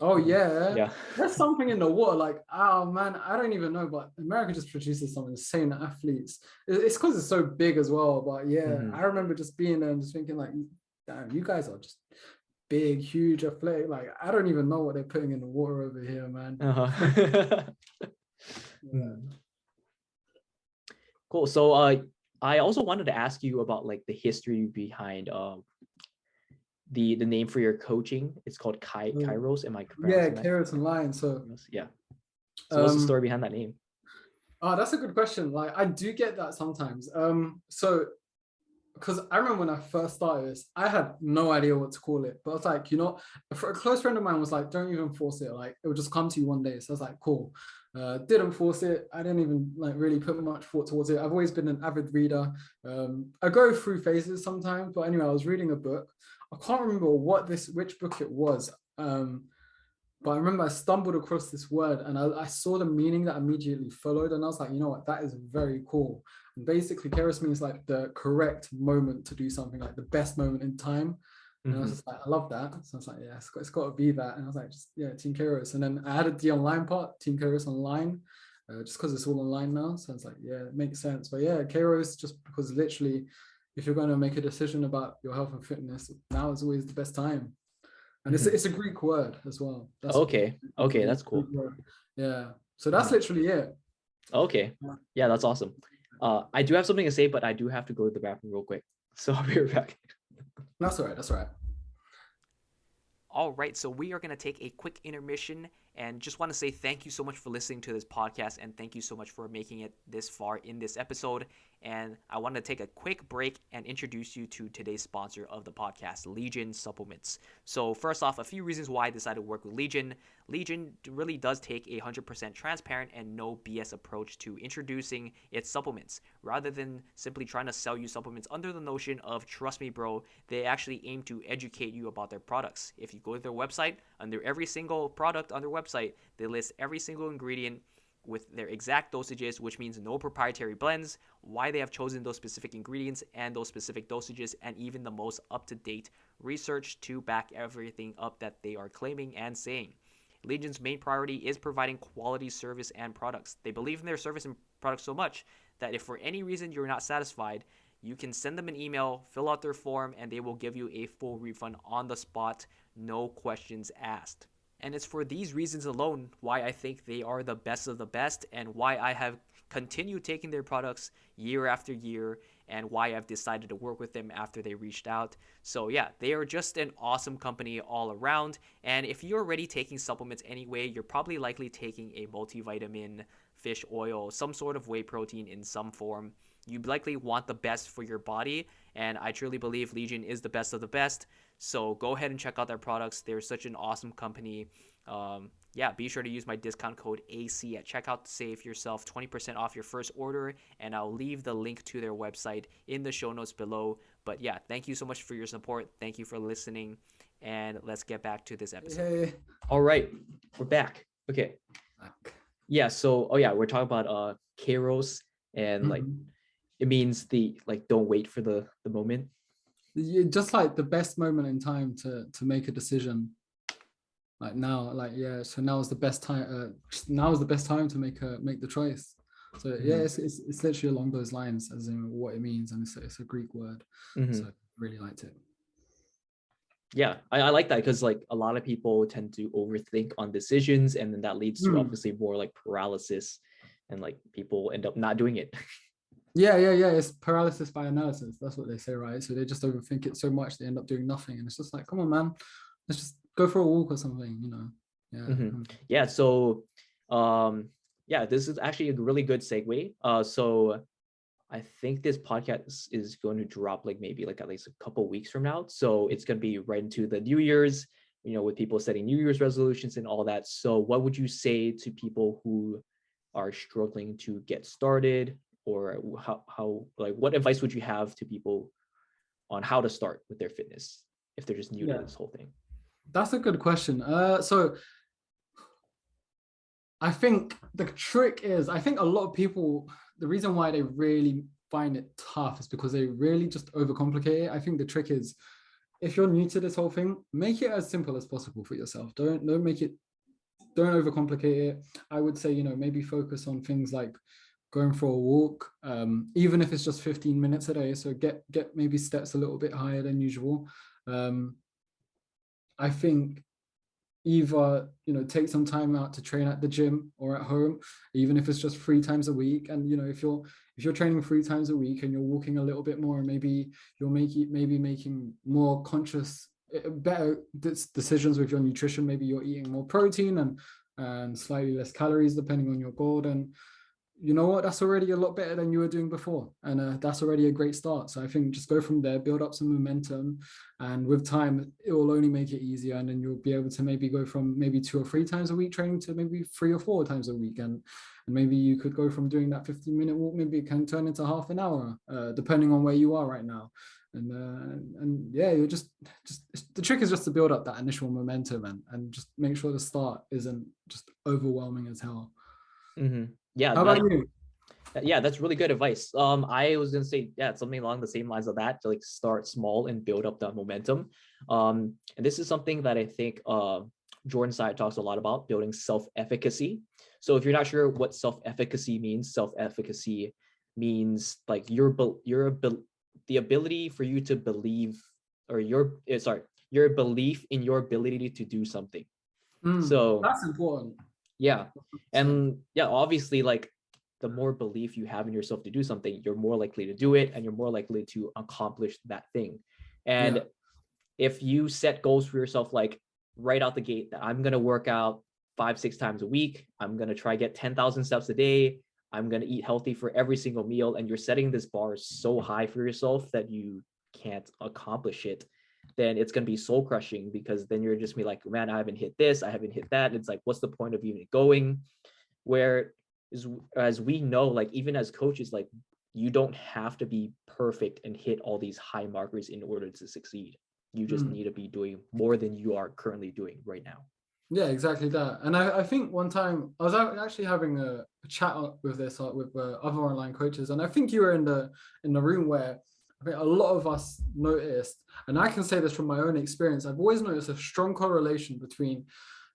Oh yeah. Yeah. There's something in the water. Like, oh man, I don't even know, but America just produces some insane athletes. It's because it's so big as well. But yeah, I remember just being there and just thinking like, damn, you guys are just big, huge, athletic. Like, I don't even know what they're putting in the water over here, man. Yeah. Cool. So I also wanted to ask you about like the history behind the name for your coaching. It's called Kairos. Am I pronouncing that? Kairos and Lion. So yeah. So what's the story behind that name? Oh, that's a good question. Like I do get that sometimes. So because I remember when I first started this, I had no idea what to call it. But I was like, you know, a close friend of mine was like, don't even force it. Like it will just come to you one day. So I was like, cool. Didn't force it. I didn't even like really put much thought towards it. I've always been an avid reader. I go through phases sometimes. But anyway, I was reading a book. I can't remember which book it was. But I remember I stumbled across this word, and I saw the meaning that immediately followed. And I was like, you know what, that is very cool. And basically, Kairos means like the correct moment to do something, like the best moment in time. And I was just like, I love that. So I was like, yeah, it's got to be that. And I was like, Team Kairos. And then I added the online part, Team Kairos Online, just because it's all online now. So it's like, yeah, it makes sense. But yeah, Kairos, just because literally, if you're going to make a decision about your health and fitness, now is always the best time. And it's a Greek word as well. That's okay, that's cool. Yeah, so that's literally it. Okay, yeah, that's awesome. I do have something to say, but I do have to go to the bathroom real quick. So I'll be right back. That's all right. All right, so we are going to take a quick intermission, And just want to say thank you so much for listening to this podcast, and thank you so much for making it this far in this episode. And I want to take a quick break and introduce you to today's sponsor of the podcast, Legion Supplements. So first off, a few reasons why I decided to work with Legion. Legion really does take a 100% transparent and no BS approach to introducing its supplements. Rather than simply trying to sell you supplements under the notion of trust me bro, they actually aim to educate you about their products. If you go to their website, under every single product on their website, they list every single ingredient with their exact dosages, which means no proprietary blends, why they have chosen those specific ingredients and those specific dosages, and even the most up-to-date research to back everything up that they are claiming and saying. Legion's main priority is providing quality service and products. They believe in their service and products so much that if for any reason you're not satisfied, you can send them an email, fill out their form, and they will give you a full refund on the spot, no questions asked. And it's for these reasons alone why I think they are the best of the best, and why I have continued taking their products year after year, and why I've decided to work with them after they reached out. So yeah, they are just an awesome company all around. And if you're already taking supplements anyway, you're probably likely taking a multivitamin, fish oil, some sort of whey protein in some form. You likely want the best for your body, and I truly believe Legion is the best of the best. So go ahead and check out their products. They're such an awesome company. Be sure to use my discount code AC at checkout to save yourself 20% off your first order, and I'll leave the link to their website in the show notes below. But yeah, thank you so much for your support. Thank you for listening, and let's get back to this episode. Hey. All right, we're back. Okay. Yeah, so we're talking about Kairos, and like it means don't wait for the moment. Just like the best moment in time to make a decision. Like now, so now is the best time. Now is the best time to make the choice. So yeah, it's literally along those lines, as in what it means, and it's a Greek word. So I really liked it. Yeah, I like that, because like a lot of people tend to overthink on decisions, and then that leads to obviously more like paralysis, and like people end up not doing it. Yeah. It's paralysis by analysis. That's what they say, right? So they just overthink it so much they end up doing nothing, and it's just like, come on, man, let's just go for a walk or something, you know. Yeah. So this is actually a really good segue. So I think this podcast is going to drop maybe at least a couple weeks from now. So it's going to be right into the New Year's, with people setting New Year's resolutions and all that. So what would you say to people who are struggling to get started, or how what advice would you have to people on how to start with their fitness if they're just new to this whole thing? That's a good question. So I think the trick is, I think a lot of people, the reason why they really find it tough is because they really just overcomplicate it. I think the trick is, if you're new to this whole thing, make it as simple as possible for yourself. Don't overcomplicate it. I would say, maybe focus on things like going for a walk, even if it's just 15 minutes a day. So get maybe steps a little bit higher than usual. I think either take some time out to train at the gym or at home, even if it's just 3 times a week. And if you're training 3 times a week and you're walking a little bit more, maybe you're making more conscious, better decisions with your nutrition. Maybe you're eating more protein and slightly less calories depending on your goal. And you know what, that's already a lot better than you were doing before, and that's already a great start. So I think just go from there, build up some momentum, and with time it will only make it easier, and then you'll be able to maybe go from maybe 2 or 3 times a week training to maybe 3 or 4 times a week, and maybe you could go from doing that 15-minute walk, maybe it can turn into half an hour, depending on where you are right now. And you're just the trick is just to build up that initial momentum and just make sure the start isn't just overwhelming as hell. Yeah. How about you? Yeah, that's really good advice. I was gonna say, something along the same lines of that, to start small and build up the momentum. And this is something that I think Jordan Side talks a lot about, building self-efficacy. So if you're not sure what self-efficacy means the ability for you to believe, or your belief in your ability to do something. So that's important. Yeah. And obviously, the more belief you have in yourself to do something, you're more likely to do it, and you're more likely to accomplish that thing. And if you set goals for yourself, right out the gate, that I'm going to work out 5-6 times a week. I'm going to try get 10,000 steps a day. I'm going to eat healthy for every single meal. And you're setting this bar so high for yourself that you can't accomplish it, then it's going to be soul crushing, because then you're just be like, man, I haven't hit this, I haven't hit that. It's like, what's the point of even going? Where is, as we know, like even as coaches, like you don't have to be perfect and hit all these high markers in order to succeed. You just need to be doing more than you are currently doing right now. Yeah, exactly that. And I think one time I was actually having a chat with other online coaches, and I think you were in the room where I think a lot of us noticed, and I can say this from my own experience, I've always noticed a strong correlation between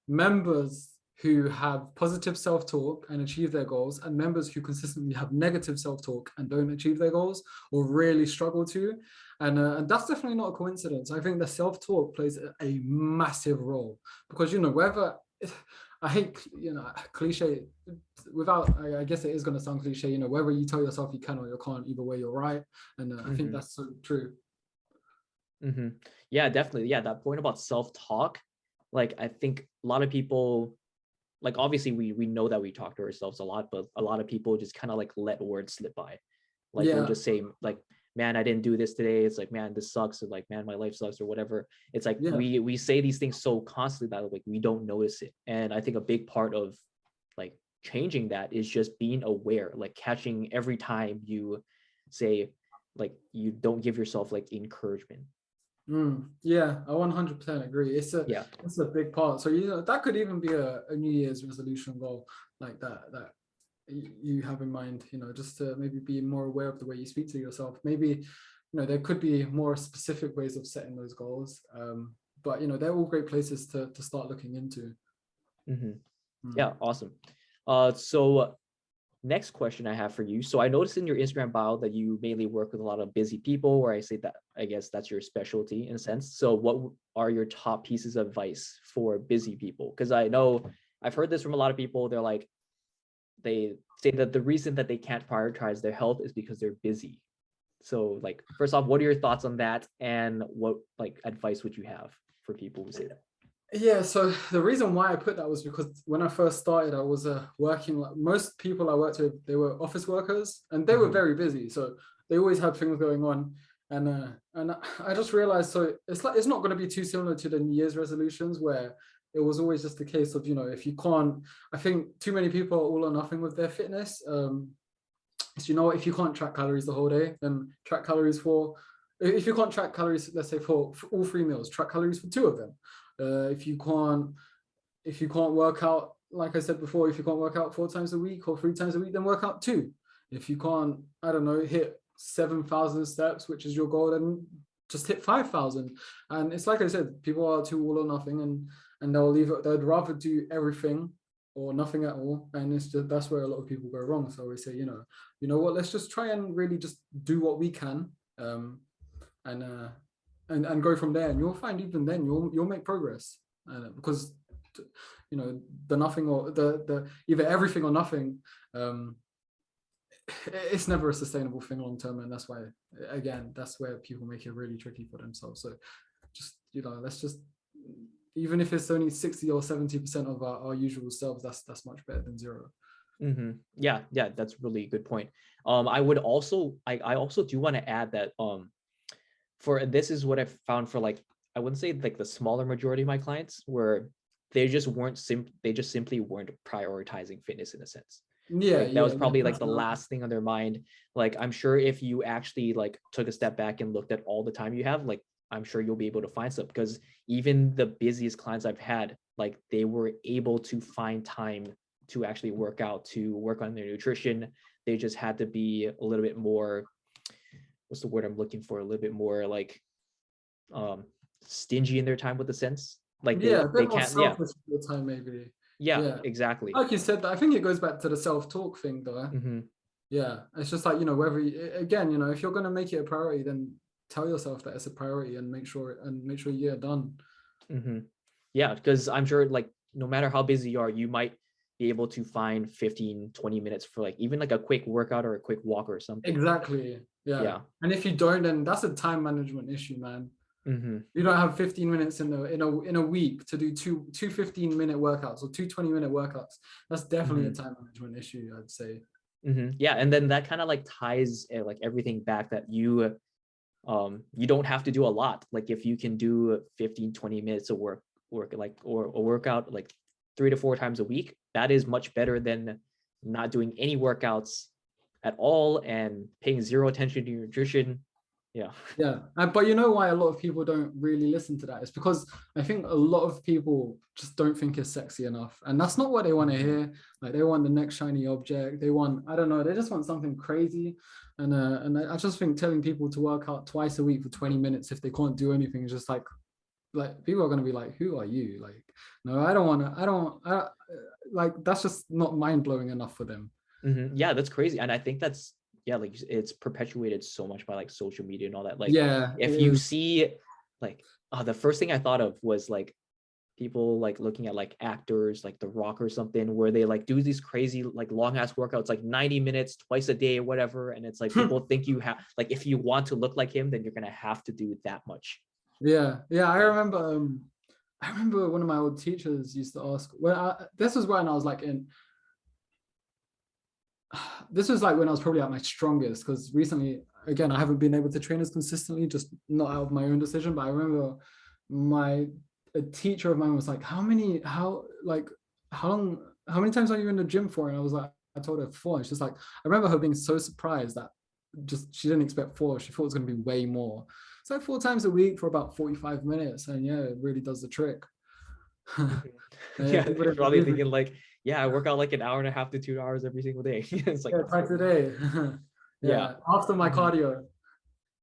members who have positive self-talk and achieve their goals, and members who consistently have negative self-talk and don't achieve their goals or really struggle to. And that's definitely not a coincidence. I think the self-talk plays a massive role, because, you know, whether, I hate, you know, cliche, without, I guess it is going to sound cliche, you know, whether you tell yourself you can or you can't, either way, you're right. And I think that's so true. Yeah, definitely. Yeah, that point about self-talk, like I think a lot of people, like obviously we know that we talk to ourselves a lot, but a lot of people just kind of like let words slip by. Like they'll just say like, man, I didn't do this today. It's like, man, this sucks. Or like, man, my life sucks, or whatever. It's like we say these things so constantly that like we don't notice it. And I think a big part of like changing that is just being aware, like catching every time you say, like, you don't give yourself like encouragement. Yeah, I 100% agree. It's a big part. So, you know, that could even be a New Year's resolution goal, like that you have in mind, you know, just to maybe be more aware of the way you speak to yourself. Maybe, you know, there could be more specific ways of setting those goals. But, you know, they're all great places to start looking into. Yeah, awesome. So next question I have for you. So I noticed in your Instagram bio that you mainly work with a lot of busy people, or I say that, I guess that's your specialty in a sense. So what are your top pieces of advice for busy people? Because I know I've heard this from a lot of people. They're like, they say that the reason that they can't prioritize their health is because they're busy. So like, first off, what are your thoughts on that? And what like advice would you have for people who say that? Yeah, so the reason why I put that was because when I first started, I was working, like most people I worked with, they were office workers, and they were very busy. So they always had things going on. And I just realized, so it's like, it's not going to be too similar to the New Year's resolutions, where it was always just a case of, you know, if you can't, I think too many people are all or nothing with their fitness. So, you know, if you can't track calories the whole day, then track calories if you can't track calories, let's say for all 3 meals, track calories for 2 of them. If you can't work out, like I said before, if you can't work out 4 times a week or 3 times a week, then work out 2. If you can't, I don't know, hit 7,000 steps, which is your goal, then just hit 5,000. And it's like I said, people are too all or nothing, and they'd rather do everything or nothing at all. And it's just, that's where a lot of people go wrong. So we say, you know what, let's just try and really just do what we can, and go from there. And you'll find even then you'll make progress, because, you know, the nothing or the either everything or nothing, it's never a sustainable thing long term. And that's why, again, that's where people make it really tricky for themselves. So just, you know, let's just, even if it's only 60 or 70% of our usual selves, that's much better than 0. Yeah, that's really a good point. I would also, I also do want to add that for this is what I've found for, like, I wouldn't say like the smaller majority of my clients, where they just simply weren't prioritizing fitness in a sense. Like, that was probably like the last thing on their mind. Like, I'm sure if you actually like took a step back and looked at all the time you have, like, I'm sure you'll be able to find stuff, because even the busiest clients I've had, like, they were able to find time to actually work out, to work on their nutrition. They just had to be a little bit more, what's the word I'm looking for? A little bit more like stingy in their time, with the sense. Like they can't, selfish with the time, maybe. Yeah, exactly. Like you said, I think it goes back to the self-talk thing, though. Yeah, it's just like, you know, whether again, you know, if you're going to make it a priority, then tell yourself that it's a priority, and make sure you get done. Yeah, because I'm sure, like, no matter how busy you are, you might be able to find 15-20 minutes for like even like a quick workout or a quick walk or something. Exactly. Yeah. And if you don't, then that's a time management issue, man. Mm-hmm. You don't have 15 minutes in a week to do two 15-minute workouts or 2 20-minute workouts. That's definitely a time management issue, I'd say. Yeah, and then that kind of like ties like everything back, that you don't have to do a lot. Like if you can do 15-20 minutes of work like, or a workout like 3 to 4 times a week, that is much better than not doing any workouts at all and paying zero attention to your nutrition. Yeah, but you know why a lot of people don't really listen to that? It's because I think a lot of people just don't think it's sexy enough, and that's not what they want to hear. Like they want the next shiny object. They want, I don't know, they just want something crazy. And I just think telling people to work out twice a week for 20 minutes if they can't do anything is just like people are going to be like, who are you? Like, no, I don't want to. Like that's just not mind-blowing enough for them. Yeah, that's crazy. And I think that's, like it's perpetuated so much by like social media and all that. Like, if you see like, the first thing I thought of was like people like looking at like actors like The Rock or something, where they like do these crazy like long ass workouts, like 90 minutes twice a day or whatever. And it's like people think you have, like, if you want to look like him, then you're gonna have to do that much. Yeah. I remember one of my old teachers used to ask, this was when I was like this was like when I was probably at my strongest, because recently, again, I haven't been able to train as consistently, just not out of my own decision. But I remember a teacher of mine was like, how many times are you in the gym for? And I was like, I told her 4. And she's like, I remember her being so surprised that she didn't expect 4. She thought it was going to be way more. It's like 4 times a week for about 45 minutes. And yeah, it really does the trick. You're probably thinking like, I work out like an hour and a half to 2 hours every single day. It's like twice a day. After my cardio.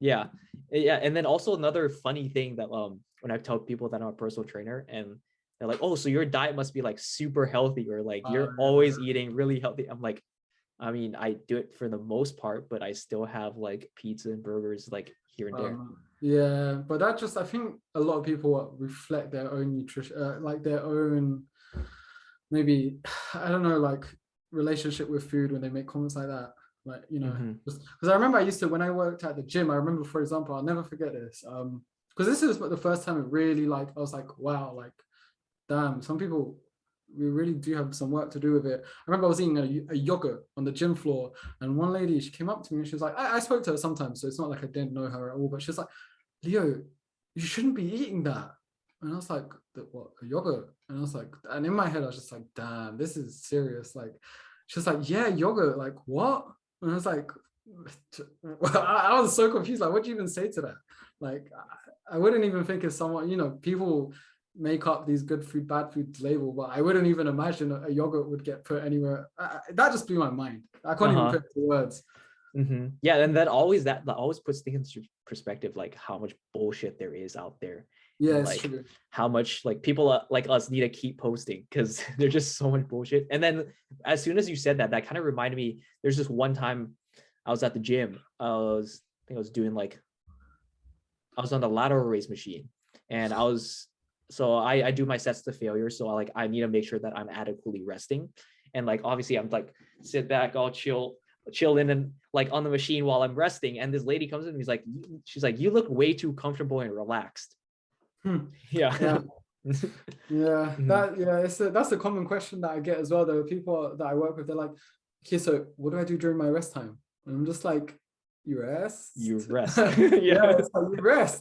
And then also another funny thing that when I tell people that I'm a personal trainer and they're like, oh, so your diet must be like super healthy, or like you're always eating really healthy. I'm like, I mean, I do it for the most part, but I still have like pizza and burgers like here and there. Yeah, but that just, I think a lot of people reflect their own nutrition, like their own, maybe, I don't know, like relationship with food when they make comments like that. Like, you know, because I remember I used to, when I worked at the gym, I remember, for example, I'll never forget this. Because this is the first time it really, like, I was like, wow, like, damn, some people, we really do have some work to do with it. I remember I was eating a yogurt on the gym floor, and one lady, she came up to me and she was like, I spoke to her sometimes, so it's not like I didn't know her at all, but she was like, Leo, you shouldn't be eating that. And I was like, what, a yogurt? And I was like, and in my head, I was just like, damn, this is serious. Like, she was like, yeah, yogurt, like what? And I was like, I was so confused. Like, what do you even say to that? Like, I wouldn't even think it's someone, you know, people make up these good food, bad food label, but I wouldn't even imagine a yogurt would get put anywhere. That just blew my mind. I can't even put it into words. Yeah, and that always puts things into perspective, like how much bullshit there is out there. Yeah, it's like true. How much like people like us need to keep posting, because there's just so much bullshit. And then as soon as you said that, that kind of reminded me, there's just one time I was at the gym. I was on the lateral raise machine, and I do my sets to failure, so I need to make sure that I'm adequately resting. And like obviously I'm like sit back, I'll chill in and like on the machine while I'm resting, and this lady comes in and she's like, you look way too comfortable and relaxed. Yeah. That's a common question that I get as well. There are people that I work with, they're like, okay, so what do I do during my rest time? And I'm just like, you rest. It's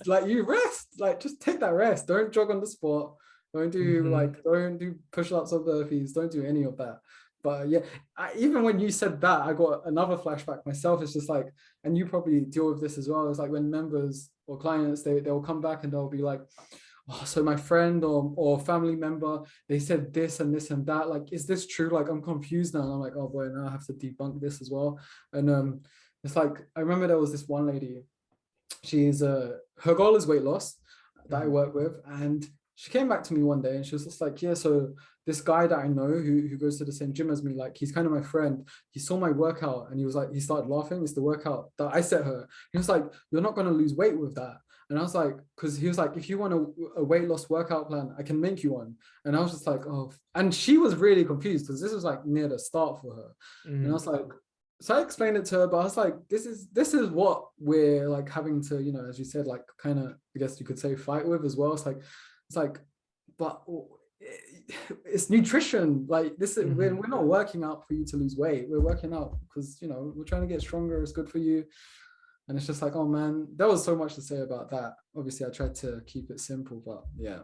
like you rest, like just take that rest. Don't jog on the spot, don't do push-ups or burpees, don't do any of that. But yeah, even when you said that, I got another flashback myself. It's just like, and you probably deal with this as well. It's like when members or clients, they'll come back and they'll be like, oh, so my friend or family member, they said this and this and that. Like, is this true? Like, I'm confused now. And I'm like, oh boy, now I have to debunk this as well. And it's like, I remember there was this one lady, she's her goal is weight loss that I work with. And she came back to me one day and she was just like, yeah, so this guy that I know who goes to the same gym as me, like he's kind of my friend. He saw my workout and he was like, he started laughing. It's the workout that I set her. He was like, you're not going to lose weight with that. And I was like, because he was like, if you want a weight loss workout plan, I can make you one. And I was just like, oh, and she was really confused because this was like near the start for her. And I was like, so I explained it to her, but I was like, this is what we're like having to, as you said, like kind of, I guess you could say, fight with as well. It's like, but it's nutrition. Like this is, we're not working out for you to lose weight. We're working out because we're trying to get stronger. It's good for you. And it's just like, oh man, there was so much to say about that. Obviously, I tried to keep it simple, but yeah.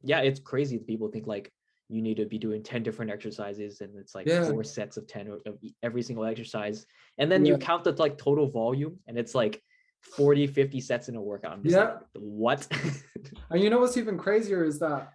Yeah, it's crazy that people think like you need to be doing 10 different exercises and it's like 4 sets of 10 of every single exercise. And then you count the like total volume and it's like 40, 50 sets in a workout. I'm just like, what? And what's even crazier is that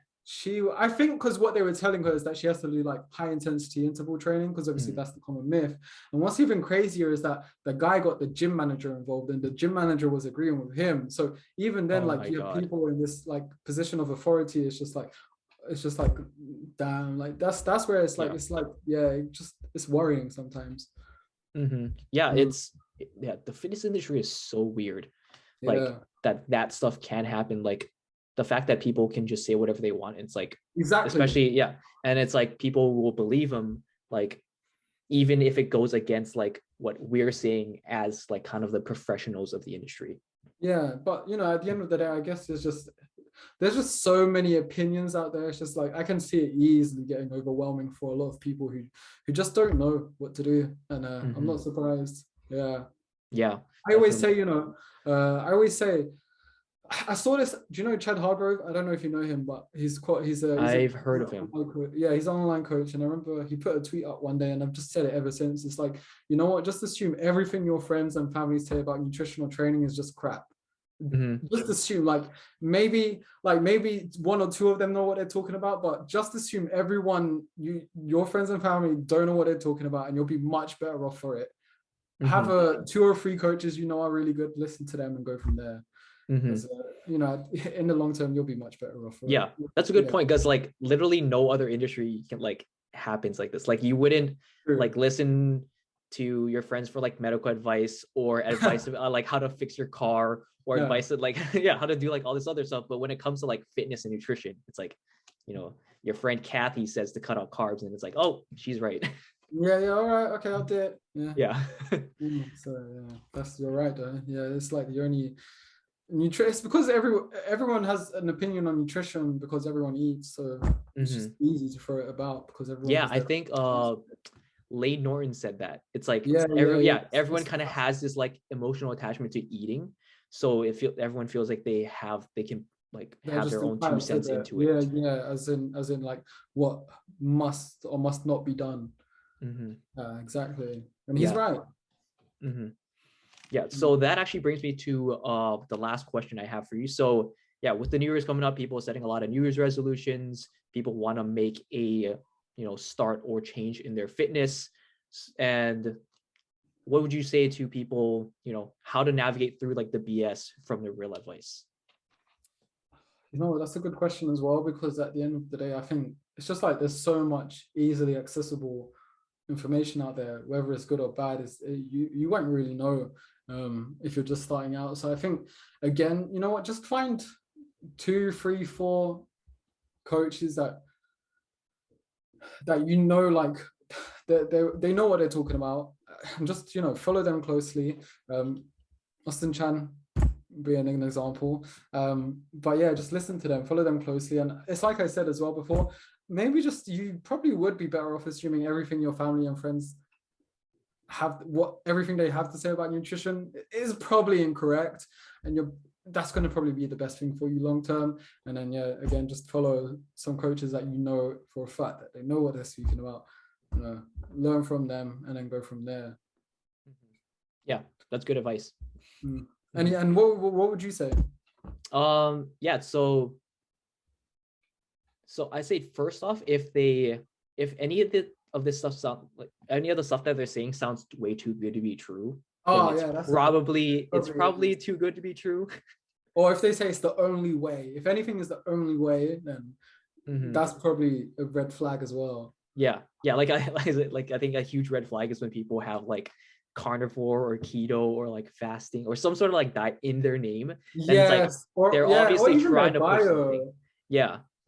I think because what they were telling her is that she has to do like high intensity interval training because obviously that's the common myth. And what's even crazier is that the guy got the gym manager involved and the gym manager was agreeing with him. So even then, you have people in this like position of authority. It's just like damn, like that's where it's like it's worrying sometimes. The fitness industry is so weird. Like that stuff can happen. Like the fact that people can just say whatever they want. It's like especially and it's like people will believe them, like even if it goes against like what we're saying as like kind of the professionals of the industry. Yeah, but at the end of the day, I guess there's just so many opinions out there. It's just like I can see it easily getting overwhelming for a lot of people who just don't know what to do, and I'm not surprised. I always say I saw this. Do you know Chad Hargrove? I don't know if you know him, but I've heard of him. He's an online coach, and I remember he put a tweet up one day, and I've just said it ever since. It's like, you know what? Just assume everything your friends and family say about nutritional training is just crap. Just assume maybe one or two of them know what they're talking about, but just assume everyone, your friends and family don't know what they're talking about, and you'll be much better off for it. Have 2 or 3 coaches are really good, listen to them and go from there. Because in the long term you'll be much better off. That's a good point, because like literally no other industry can like happens like this. Like you wouldn't like listen to your friends for like medical advice or advice about like how to fix your car or advice that like how to do like all this other stuff. But when it comes to like fitness and nutrition, it's like your friend Kathy says to cut out carbs and it's like, oh, she's right. All right, okay, I'll do it. So you're right though. It's like the only nutrition. It's because everyone has an opinion on nutrition because everyone eats, so it's just easy to throw it about because everyone. I think Lane Norton said that. It's like everyone kind of has this like emotional attachment to eating, so everyone feels like they can like have their own 2 cents into it. As in like what must or must not be done. Exactly, and he's right. So that actually brings me to the last question I have for you. So with the New Year's coming up, people are setting a lot of New Year's resolutions. People want to make a start or change in their fitness. And what would you say to people, how to navigate through like the BS from the real advice? That's a good question as well, because at the end of the day, I think it's just like there's so much easily accessible information out there, whether it's good or bad. You won't really know if you're just starting out. So I think, again, just find 2, 3, 4 coaches that like they know what they're talking about, and just follow them closely. Austin Chan being an example, but just listen to them, follow them closely. And it's like I said as well before, maybe just you probably would be better off assuming everything your family and friends everything they have to say about nutrition is probably incorrect, and that's going to probably be the best thing for you long term. And then again, just follow some coaches that for a fact that they know what they're speaking about, learn from them and then go from there. That's good advice. And what would you say? So I say, first off, if any of this stuff any of the stuff that they're saying sounds way too good to be true, it's probably too good to be true. Or if they say it's the only way, if anything is the only way, then that's probably a red flag as well. Like I think a huge red flag is when people have like carnivore or keto or like fasting or some sort of like diet in their name. It's like they're obviously trying to push something.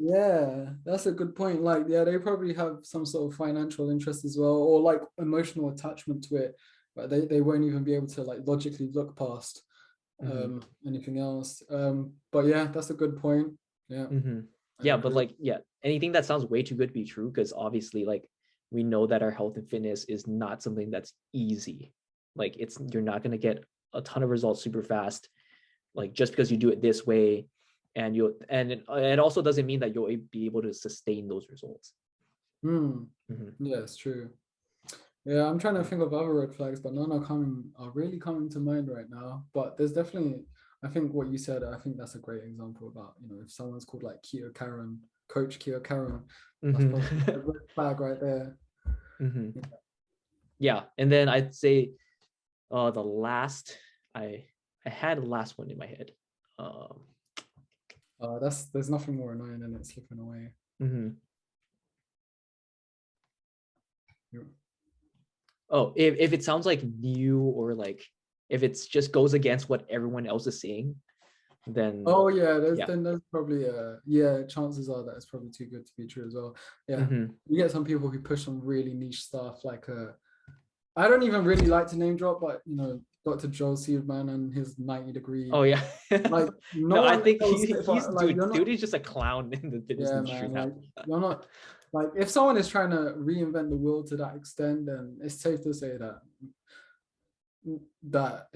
Yeah, that's a good point. Like, yeah, they probably have some sort of financial interest as well, or like emotional attachment to it, but they won't even be able to like logically look past Hmm. anything else. But yeah, that's a good point. Yeah, Hmm. I Yeah, but agree. like, yeah, anything that sounds way too good to be true, because obviously, like, we know that our health and fitness is not something that's easy. Like, you're not gonna get a ton of results super fast, like just because you do it this way, and it also doesn't mean that you'll be able to sustain those results. Hmm. Hmm. Yeah, it's true. Yeah, I'm trying to think of other red flags, but none are really coming to mind right now. But there's definitely, I think what you said, I think that's a great example about, if someone's called like Keto Karen, Coach Keto Karen, that's Hmm. probably a red flag right there. Hmm. Yeah, and then I'd say the last I had the last one in my head. Um, There's nothing more annoying than it slipping away. mhm. Yeah. Oh, if it sounds like new, or like if it's just goes against what everyone else is saying, then Oh yeah, yeah. there's probably yeah, chances are that it's probably too good to be true as well. Yeah, Hmm. you get some people who push some really niche stuff like I don't even really like to name drop, but Dr. Joel Seedman and his 90-degree. Oh yeah. Like no No, I one think else, he's but like you're not. dude is just a clown in the fitness Yeah, industry man. now. Like you're not. Like if someone is trying to reinvent the wheel to that extent, then it's safe to say that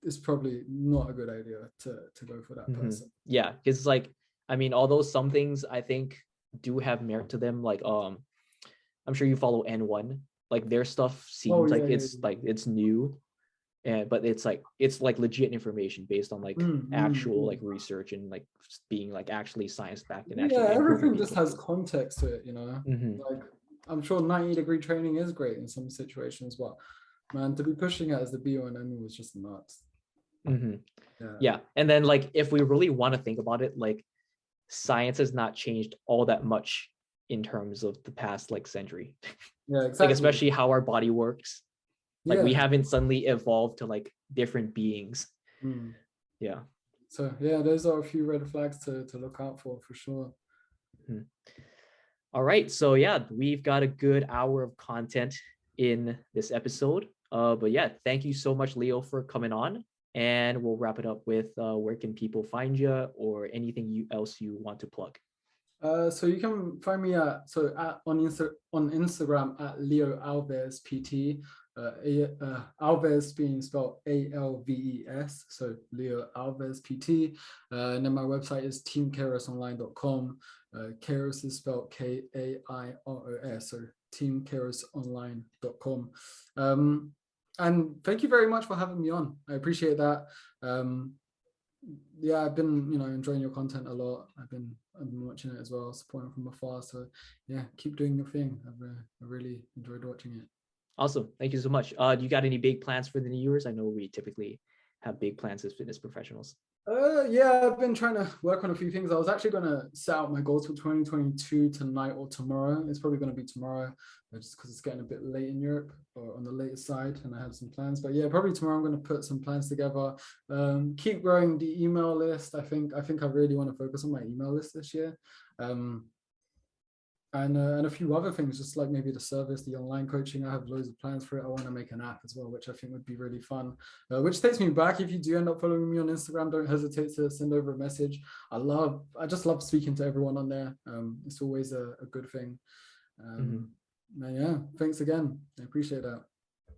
is probably not a good idea to go for that Hmm. person. Yeah, because like, I mean, although some things I think do have merit to them, like I'm sure you follow N1. Like their stuff Oh seems yeah, like yeah, it's like it's new, and but it's like legit information based on like actual mm. like research, and like being like actually science backed and Yeah. actually improving Everything just people. has context to it. Hmm. Like I'm sure 90-degree training is great in some situations, but man, to be pushing it as the be all and end all was just nuts. Hmm. Yeah. Yeah, and then like if we really want to think about it, like science has not changed all that much in terms of the past like century. Yeah, Like exactly. especially how our body works. Like we Yeah. haven't suddenly evolved to like different beings. Mm. Yeah. So yeah, those are a few red flags to look out for sure. Mhm. All right. So yeah, we've got a good hour of content in this episode. But yeah, thank you so much, Leo, for coming on. And we'll wrap it up with where can people find you, or anything else you want to plug. So you can find me on Instagram at Leo Alves PT. Alves being spelled Alves, so Leo Alves PT. And then my website is teamkairosonline.com. Kairos is spelled Kairos, so teamkairosonline.com. And thank you very much for having me on. I appreciate that. Yeah, I've been enjoying your content a lot. I've been watching it as well, supporting from afar. So yeah, keep doing your thing. I really enjoyed watching it. Awesome. Thank you so much. Do you got any big plans for the New Year's? I know we typically have big plans as fitness professionals. Yeah, I've been trying to work on a few things. I was actually gonna set out my goals for 2022 tonight or tomorrow. It's probably gonna be tomorrow, just because it's getting a bit late in Europe or on the later side, and I have some plans. But yeah, probably tomorrow I'm gonna put some plans together. Keep growing the email list. I think I really want to focus on my email list this year. Um, and a few other things, just like maybe the service, the online coaching. I have loads of plans for it. I want to make an app as well, which I think would be really fun. Which takes me back. If you do end up following me on Instagram, don't hesitate to send over a message. I just love speaking to everyone on there. It's always a good thing. Mhm. And yeah, thanks again. I appreciate that.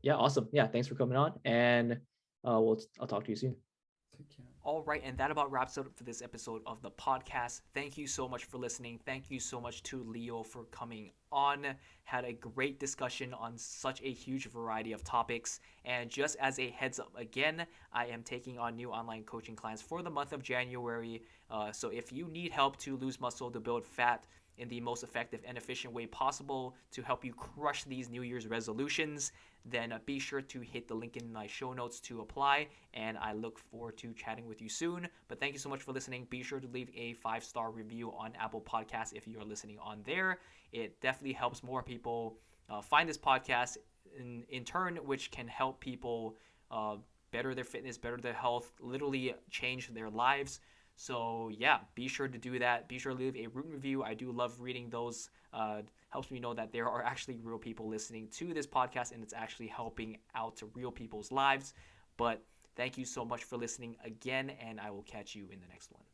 Yeah, awesome. Yeah, thanks for coming on, and I'll talk to you soon. Take care. All right, and that about wraps it up for this episode of the podcast. Thank you so much for listening. Thank you so much to Leo for coming on. Had a great discussion on such a huge variety of topics. And just as a heads up again, I am taking on new online coaching clients for the month of January. So if you need help to lose muscle, to build fat in the most effective and efficient way possible to help you crush these New Year's resolutions, then be sure to hit the link in my show notes to apply, and I look forward to chatting with you soon. But thank you so much for listening. Be sure to leave a 5-star review on Apple Podcasts if you are listening on there. It definitely helps more people find this podcast in turn, which can help people better their fitness, better their health, literally change their lives. So yeah, be sure to do that. Be sure to leave a written review. I do love reading those. Helps me know that there are actually real people listening to this podcast, and it's actually helping out to real people's lives. But thank you so much for listening again, and I will catch you in the next one.